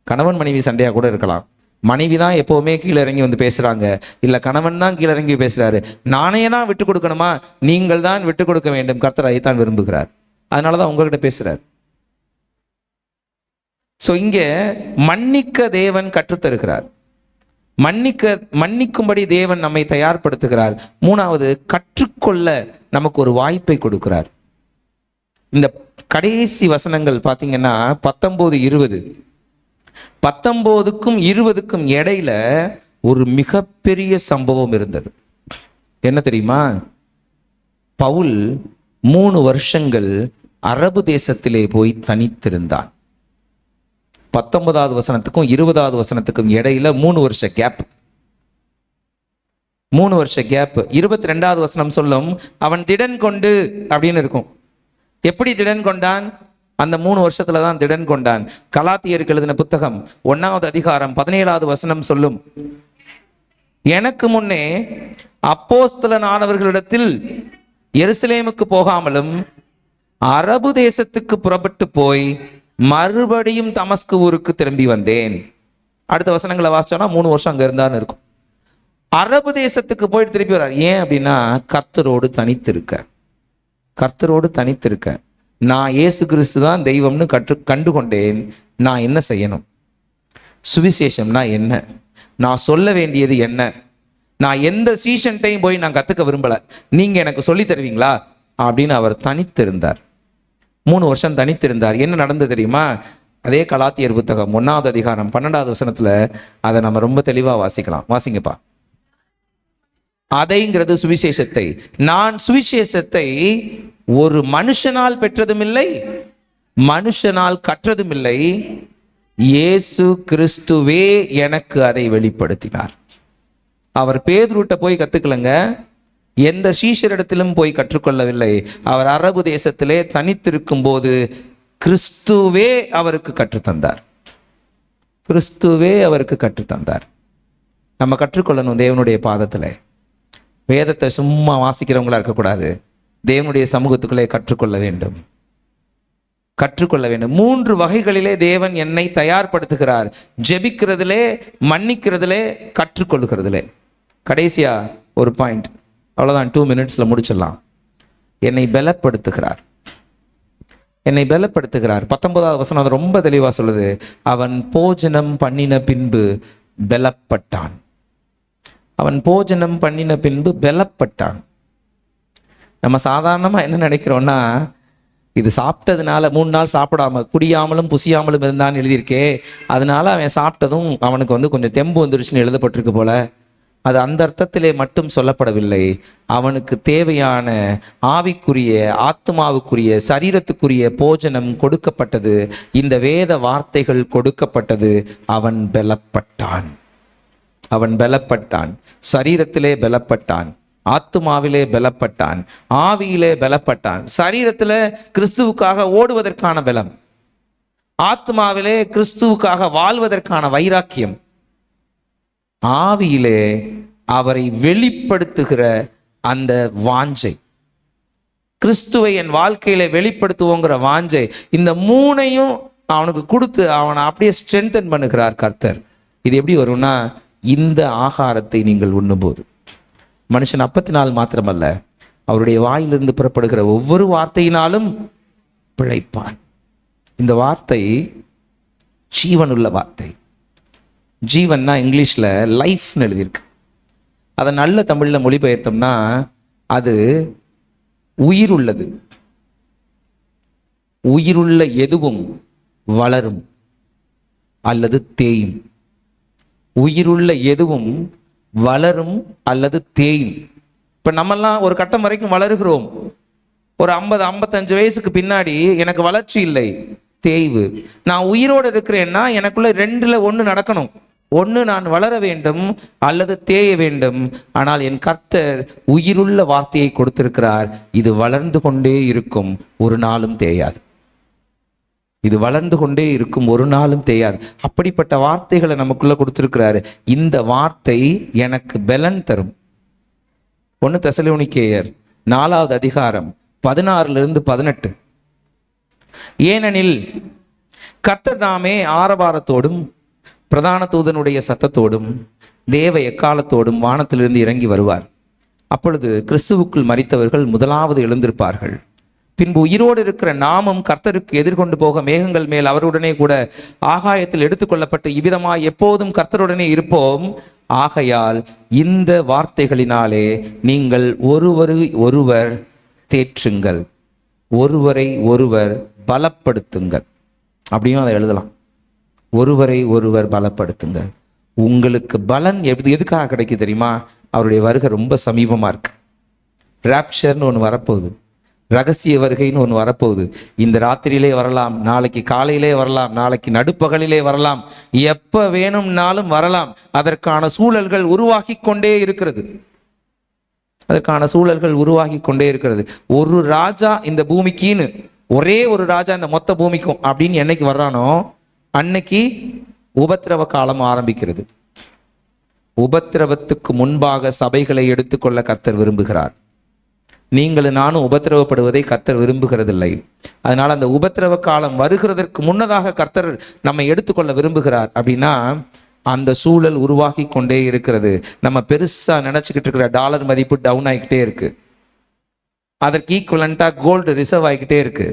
கணவன் மனைவி சண்டையா கூட இருக்கலாம். மனைவி தான் எப்பவுமே கீழே இறங்கி வந்து பேசுறாங்க, இல்ல கணவன் தான் கீழே இறங்கி பேசுறாரு, நானே தான் விட்டு கொடுக்கணுமா? நீங்கள் தான் விட்டு கொடுக்க வேண்டும். கர்த்தர் அதைத்தான் விரும்புகிறார். அதனாலதான் உங்ககிட்ட பேசுறார். சோ இங்க மன்னிக்க தேவன் கற்றுத்தருகிறார், மன்னிக்கும்படி தேவன் நம்மை தயார்படுத்துகிறார். 3வது, கற்றுக்கொள்ள நமக்கு ஒரு வாய்ப்பை கொடுக்கிறார். இந்த கடைசி வசனங்கள் பாத்தீங்கன்னா 19, 20, 19க்கும் 20க்கும் இடையில ஒரு மிகப்பெரிய சம்பவம் இருந்தது. என்ன தெரியுமா? பவுல் 3 வருஷங்கள் அரபு தேசத்திலே போய் தனித்திருந்தான். 19வது வசனத்துக்கும் 20வது வசனத்துக்கும் இடையில 3 வருஷ கேப். 3 வருஷ கேப். 22வது வசனம் சொல்லும், அவன் திடன் கொண்டு அப்படின்னு இருக்கும். எப்படி திடன் கொண்டான்? அந்த 3 வருஷத்துல தான் திடன் கொண்டான். கலாத்தியருக்கு எழுதின புத்தகம் 1வது அதிகாரம் 17வது வசனம் சொல்லும், எனக்கு முன்னே அப்போஸ்தலனானவர்களிடத்தில் எருசலேமுக்கு போகாமலும் அரபு தேசத்துக்கு புறப்பட்டு போய் மறுபடியும் தமஸ்கு ஊருக்கு திரும்பி வந்தேன். அடுத்த வசனங்களை வாசிச்சோம்னா 3 வருஷம் அங்க இருந்தான்னு இருக்கும். அரபு தேசத்துக்கு போயிட்டு திருப்பி வர்றார். ஏன் அப்படின்னா, கர்த்தரோடு தனித்திருக்க. நான் இயேசு கிறிஸ்து தான் தெய்வம்னு கண்டுகொண்டேன். நான் என்ன செய்யணும்? சுவிசேஷம்னா என்ன? நான் சொல்ல வேண்டியது என்ன? நான் எந்த சீஷன்ட்டையும் போய் நான் கத்துக்க விரும்பல, நீங்க எனக்கு சொல்லி தருவீங்களா அப்படின்னு அவர் தனித்திருந்தார். 3 வருஷம் தனித்திருந்தார். என்ன நடந்து தெரியுமா? அதே கலாத்தியர் புத்தகம் 1வது அதிகாரம் 12வது வசனத்துல அதை நம்ம ரொம்ப தெளிவா வாசிக்கலாம். வாசிங்கப்பா. அதைங்கிறது சுவிசேஷத்தை. நான் சுவிசேஷத்தை ஒரு மனுஷனால் பெற்றதும் இல்லை, மனுஷனால் கற்றதும் இல்லை, இயேசு கிறிஸ்துவே எனக்கு அதை வெளிப்படுத்தினார். அவர் பேதுருட்ட போய் கத்துக்கலங்க, எந்த சீஷரிடத்திலும் போய் கற்றுக்கொள்ளவில்லை. அவர் அரபு தேசத்திலே தனித்திருக்கும் போது கிறிஸ்துவே அவருக்கு கற்றுத்தந்தார். நம்ம கற்றுக்கொள்ளணும் தேவனுடைய பாதத்துல. வேதத்தை சும்மா வாசிக்கிறவங்களா இருக்கக்கூடாது. தேவனுடைய சமூகத்துக்குள்ளே கற்றுக்கொள்ள வேண்டும். 3 வகைகளிலே தேவன் என்னை தயார்படுத்துகிறார். ஜெபிக்கிறதிலே, மன்னிக்கிறதிலே, கற்றுக்கொள்ளுகிறதிலே. கடைசியா ஒரு பாயிண்ட், அவ்வளவுதான், 2 மினிட்ஸ்ல முடிச்சிடலாம். என்னை பலப்படுத்துகிறார். 19வது வசனம் ரொம்ப தெளிவா சொல்லுது, அவன் போஜனம் பண்ணின பின்பு பலப்பட்டான். நம்ம சாதாரணமா என்ன நினைக்கிறோம்னா, இது சாப்பிட்டதுனால 3 நாள் சாப்பிடாம குடியாமலும் புசியாமலும் இருந்தான்னு எழுதியிருக்கே, அதனால அவன் சாப்பிட்டதும் அவனுக்கு கொஞ்சம் தெம்பு வந்துருச்சுன்னு எழுதப்பட்டிருக்கு போல. அது அந்த அர்த்தத்திலே மட்டும் சொல்லப்படவில்லை. அவனுக்கு தேவையான ஆவிக்குரிய, ஆத்மாவுக்குரிய, சரீரத்துக்குரிய போஜனம் கொடுக்கப்பட்டது. இந்த வேத வார்த்தைகள் கொடுக்கப்பட்டது. அவன் பலப்பட்டான். சரீரத்திலே பலப்பட்டான், ஆத்துமாவிலே பலப்பட்டான், ஆவியிலே பலப்பட்டான். சரீரத்திலே கிறிஸ்துவுக்காக ஓடுவதற்கான பலம், ஆத்மாவிலே கிறிஸ்துவுக்காக வாழ்வதற்கான வைராக்கியம், ஆவியிலே அவரை வெளிப்படுத்துகிற அந்த வாஞ்சை, கிறிஸ்துவை என் வாழ்க்கையில வெளிப்படுத்துவோங்கிற வாஞ்சை. இந்த 3ஐயும் அவனுக்கு கொடுத்து அவனை அப்படியே ஸ்ட்ரென்தன் பண்ணுகிறார் கர்த்தர். இது எப்படி வரும்னா, இந்த ஆகாரத்தை நீங்கள் உண்ணும்போது, மனுஷன் அப்பத்தினால் மாத்திரமல்ல, அவருடைய வாயிலிருந்து புறப்படுகிற ஒவ்வொரு வார்த்தையினாலும் பிழைப்பான். இந்த வார்த்தை ஜீவனுள்ள வார்த்தை. ஜீவன்னா இங்கிலீஷ்ல லைஃப்னு எழுதியிருக்கு. அதை நல்ல தமிழ்ல மொழிபெயர்த்தோம்னா அது உயிருள்ளது. உயிருள்ள எதுவும் வளரும் அல்லது தேயும். உயிருள்ள எதுவும் வளரும் அல்லது தேயும். இப்ப நம்மெல்லாம் ஒரு கட்டம் வரைக்கும் வளருகிறோம். ஒரு 50-55 வயசுக்கு பின்னாடி எனக்கு வளர்ச்சி இல்லை, தேய்வு. நான் உயிரோடு இருக்கிறேன்னா எனக்குள்ள 2ல் 1 நடக்கணும். ஒன்று நான் வளர வேண்டும் அல்லது தேய வேண்டும். ஆனால் என் கர்த்தர் உயிருள்ள வார்த்தையை கொடுத்திருக்கிறார். இது வளர்ந்து கொண்டே இருக்கும், ஒரு நாளும் தேயாது. இது வளர்ந்து கொண்டே இருக்கும், ஒரு நாளும் தேயாது. அப்படிப்பட்ட வார்த்தைகளை நமக்குள்ள கொடுத்திருக்கிறாரு. இந்த வார்த்தை எனக்கு பலன் தரும். 1 தெசலோனிக்கேயர் 4வது அதிகாரம் 16-18. ஏனெனில் கர்த்தர் தாமே ஆரவாரத்தோடும் பிரதான தூதனுடைய சத்தத்தோடும் தேவ எக்காலத்தோடும் வானத்திலிருந்து இறங்கி வருவார். அப்பொழுது கிறிஸ்துவுக்குள் மரித்தவர்கள் முதலாவது எழுந்திருப்பார்கள். பின்பு உயிரோடு இருக்கிற நாமும் கர்த்தருக்கு எதிர்கொண்டு போக மேகங்கள் மேல் அவருடனே கூட ஆகாயத்தில் எடுத்துக்கொள்ளப்பட்டு இவ்விதமாய் எப்போதும் கர்த்தருடனே இருப்போம். ஆகையால் இந்த வார்த்தைகளினாலே நீங்கள் ஒருவர் தேற்றுங்கள், ஒருவரை ஒருவர் பலப்படுத்துங்கள். அப்படியும் அதை எழுதலாம். ஒருவரை ஒருவர் பலப்படுத்துங்கள். உங்களுக்கு பலன் எதுக்காக கிடைக்கும் தெரியுமா? அவருடைய வருகை ரொம்ப சமீபமா இருக்கு. ராப்சர்னு ஒன்று வரப்போகுது, ரகசிய வருகைன்னு ஒன்று வரப்போகுது. இந்த ராத்திரியிலே வரலாம், நாளைக்கு காலையிலே வரலாம், நாளைக்கு நடுப்பகலிலே வரலாம், எப்ப வேணும்னாலும் வரலாம். அதற்கான சூழல்கள் உருவாகி கொண்டே இருக்கிறது. அதற்கான சூழல்கள் உருவாகி கொண்டே இருக்கிறது. ஒரு ராஜா இந்த பூமிக்குன்னு, ஒரே ஒரு ராஜா இந்த மொத்த பூமிக்கும் அப்படின்னு என்னைக்கு வர்றானோ அன்னைக்கு உபத்திரவ காலம் ஆரம்பிக்கிறது. உபத்திரவத்துக்கு முன்பாக சபைகளை எடுத்துக்கொள்ள கர்த்தர் விரும்புகிறார். நீங்களும் நானும் உபத்திரவப்படுவதை கர்த்தர் விரும்புகிறதில்லை. அதனால அந்த உபத்திரவ காலம் வருகிறதற்கு முன்னதாக கர்த்தர் நம்மை எடுத்துக்கொள்ள விரும்புகிறார். அப்படின்னா அந்த சூழல் உருவாகி கொண்டே இருக்கிறது. நம்ம பெருசா நினைச்சுக்கிட்டு இருக்கிற டாலர் மதிப்பு டவுன் ஆகிக்கிட்டே இருக்கு. அதற்கு ஈக்குவலண்டா கோல்டு ரிசர்வ் ஆகிக்கிட்டே இருக்கு.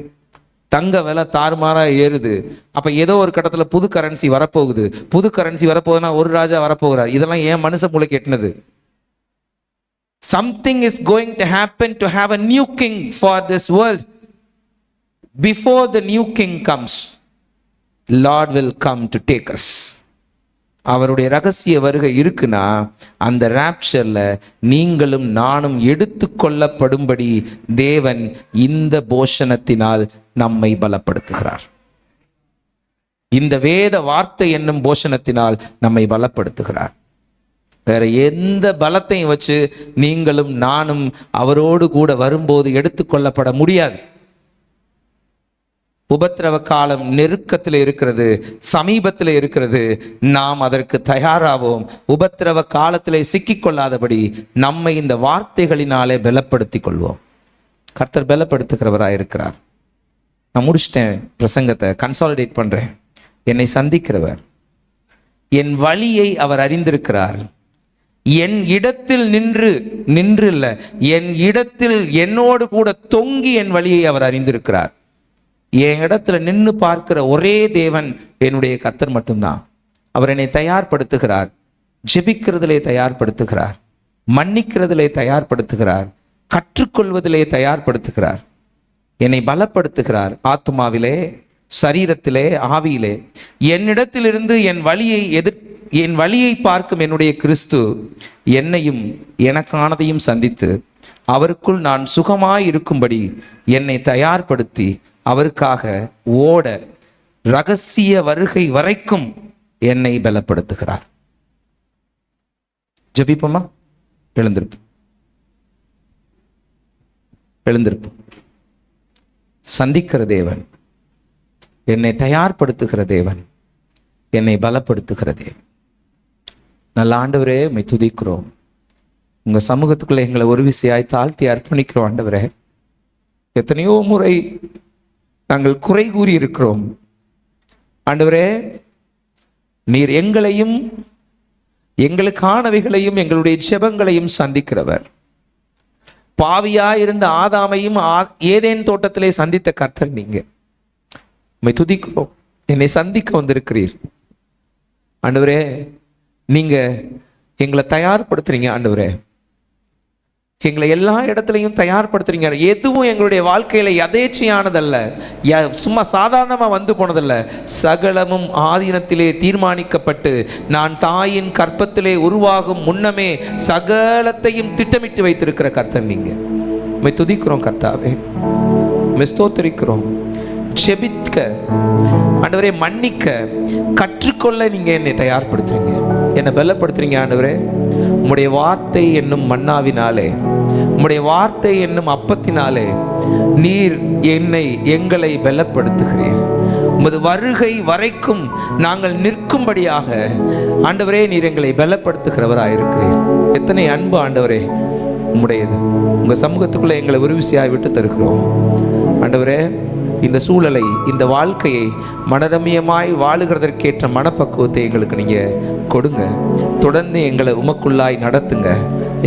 தங்க விலை தாறுமாறா ஏறுது. அப்ப ஏதோ ஒரு கட்டத்துல புது கரன்சி வரப்போகுது. புது கரன்சி வரப்போகுதுன்னா ஒரு ராஜா வரப்போகிறார். இதெல்லாம் ஏன் மனுஷ மூளைக்கு எட்டுனது? Something is going to happen to have a new king for this world. Before the new king comes, Lord will come to take us. அவருடைய ரகசிய வருகை இருக்குன்னா அந்த ராப்சர்ல நீங்களும் நானும் எடுத்து கொள்ளப்படும்படி தேவன் இந்த போஷணத்தினால் நம்மை பலப்படுத்துகிறார். இந்த வேத வார்த்தை என்னும் போஷணத்தினால் நம்மை பலப்படுத்துகிறார். வேற எந்த பலத்தையும் வச்சு நீங்களும் நானும் அவரோடு கூட வரும்போது எடுத்துக்கொள்ளப்பட முடியாது. உபத்திரவ காலம் நெருக்கத்தில் இருக்கிறது, சமீபத்தில் இருக்கிறது. நாம் அதற்கு தயாராவோம். உபத்திரவ காலத்திலே சிக்கிக்கொள்ளாதபடி நம்மை இந்த வார்த்தைகளினாலே பலப்படுத்திக் கொள்வோம். கர்த்தர் பலப்படுத்துகிறவராயிருக்கிறார். நான் முடிச்சிட்டேன் பிரசங்கத்தை, கன்சாலிடேட் பண்றேன். என்னை சந்திக்கிறவர், என் வழியை அவர் அறிந்திருக்கிறார். என் இடத்தில் நின்று இல்ல, என் இடத்தில் என்னோடு கூட தொங்கி என் வழியை அவர் அறிந்திருக்கிறார். என் இடத்துல நின்று பார்க்கிற ஒரே தேவன் என்னுடைய கர்த்தர் மட்டும்தான். அவர் என்னை தயார்படுத்துகிறார், ஜெபிக்கிறதிலே தயார்படுத்துகிறார், மன்னிக்கிறதிலே தயார்படுத்துகிறார், கற்றுக்கொள்வதிலே தயார்படுத்துகிறார், என்னை பலப்படுத்துகிறார். ஆத்மாவிலே, சரீரத்திலே, ஆவியிலே. என்னிடத்திலிருந்து என் வழியை பார்க்கும் என்னுடைய கிறிஸ்து என்னையும் எனக்கானதையும் சந்தித்து அவருக்குள் நான் சுகமாய் இருக்கும்படி என்னை தயார்படுத்தி அவருக்காக ஓட ரகசிய வருகை வரைக்கும் என்னை பலப்படுத்துகிறார். ஜெபிப்போமா? எழுந்திருப்போம். சந்திக்கிற தேவன், என்னை தயார்படுத்துகிற தேவன், என்னை பலப்படுத்துகிற தேவன். நல்ல ஆண்டவரே, உம்மை துதிக்கிறோம். உங்க சமூகத்துக்குள்ள எங்களை ஒரு விசையாய் தாழ்த்தி அர்ப்பணிக்கிறோம். ஆண்டவரே, எத்தனையோ முறை நாங்கள் குறை கூறி இருக்கிறோம். ஆண்டவரே, நீர் எங்களையும் எங்களுக்கானவைகளையும் எங்களுடைய ஜெபங்களையும் சந்திக்கிறவர். பாவியாயிருந்த ஆதாமையும் ஏதேன் தோட்டத்திலே சந்தித்த கர்த்தர் நீங்க. உம்மை துதிக்கிறோம். என்னை சந்திக்க வந்திருக்கிறீர். ஆண்டவரே, நீங்க எங்களை தயார்படுத்துறீங்க. ஆண்டவரே, எங்களை எல்லா இடத்துலையும் தயார்படுத்துறீங்க. எதுவும் எங்களுடைய வாழ்க்கையில எதேச்சையானதல்ல, சும்மா சாதாரணமா வந்து போனதல்ல. சகலமும் ஆதீனத்திலே தீர்மானிக்கப்பட்டு நான் தாயின் கற்பத்திலே உருவாகும் முன்னமே சகலத்தையும் திட்டமிட்டு வைத்திருக்கிற கர்த்தர் நீங்க. உம்மை துதிக்கிறோம் கர்த்தாவே, உம்மை ஸ்தோத்திரிக்கிறோம். ஜெபிக்க ஆண்டவரே, மன்னிக்க கற்றுக்கொள்ள நீங்க என்னை தயார்படுத்துறீங்க, என்னை பலப்படுத்துறீங்க. ஆண்டவரே, உம்முடைய வார்த்தை என்னும் மன்னாவினாலே, உம்முடைய வார்த்தை என்னும் அப்பத்தினாலே நீர் எங்களை பலப்படுத்துகிறீர். உமது வருகை வரைக்கும் நாங்கள் நிற்கும்படியாக ஆண்டவரே நீர் எங்களை பலப்படுத்துகிறவராயிருக்கிறீர். எத்தனை அன்பு ஆண்டவரே உம்முடையது. உங்க சமூகத்துக்குள்ள எங்களை ஒரு விசையாய் விட்டு தருகிறோம். ஆண்டவரே, இந்த சூழலை, இந்த வாழ்க்கையை மனரமியமாய் வாழுகிறதற்கேற்ற மனப்பக்குவத்தை எங்களுக்கு நீங்க கொடுங்க. தொடர்ந்து எங்களை உமக்குள்ளாய் நடத்துங்க.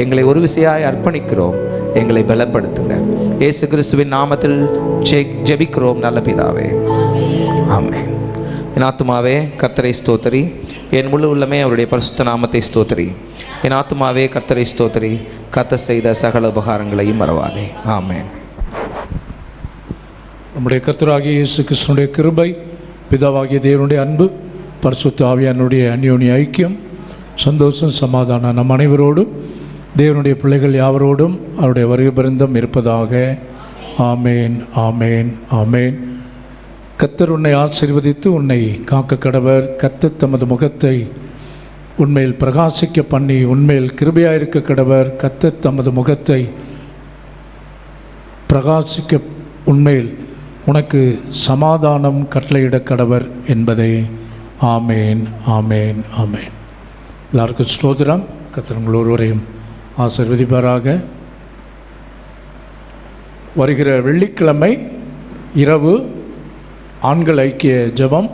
எங்களை ஒரு விசையாய் அர்ப்பணிக்கிறோம். எங்களை பலப்படுத்துங்க. இயேசு கிறிஸ்துவின் நாமத்தில் ஜெபிக்கிறோம் நல்ல பிதாவே, ஆமென். என் ஆத்துமாவே கர்த்தரை ஸ்தோத்திரி, என் முழு உள்ளமே அவருடைய பரிசுத்த நாமத்தை ஸ்தோத்திரி. என் ஆத்துமாவே கர்த்தரை ஸ்தோத்திரி, கர்த்தர் செய்த சகல உபகாரங்களையும் மறவாதே. ஆமென். நம்முடைய கர்த்தராகிய இயேசு கிறிஸ்துவினுடைய கிருபை, பிதாவாகிய தேவனுடைய அன்பு, பரிசுத்த ஆவியானுடைய அந்யோன்ய ஐக்கியம், சந்தோஷம், சமாதானம் நம் அனைவரோடும், தேவனுடைய பிள்ளைகள் யாவரோடும் அவருடைய வருகை பரிந்தும் இருப்பதாக. ஆமேன், ஆமேன், ஆமேன். கர்த்தர் உன்னை ஆசீர்வதித்து உன்னை காக்க கடவர். கர்த்தர் தமது முகத்தை உண்மையில் பிரகாசிக்க பண்ணி உண்மையில் கிருபையாயிருக்க கடவர். கர்த்தர் தமது முகத்தை பிரகாசிக்க உண்மையில் உனக்கு சமாதானம் கட்டளையிட கடவர் என்பதே. ஆமேன், ஆமேன், ஆமேன். எல்லாருக்கும் ஸ்தோத்திரம். கர்த்தர் உங்கள் ஒருவரையும் ஆசீர்வதிப்பாராக. வருகிற வெள்ளிக்கிழமை இரவு ஆண்கள் ஐக்கிய ஜெபம்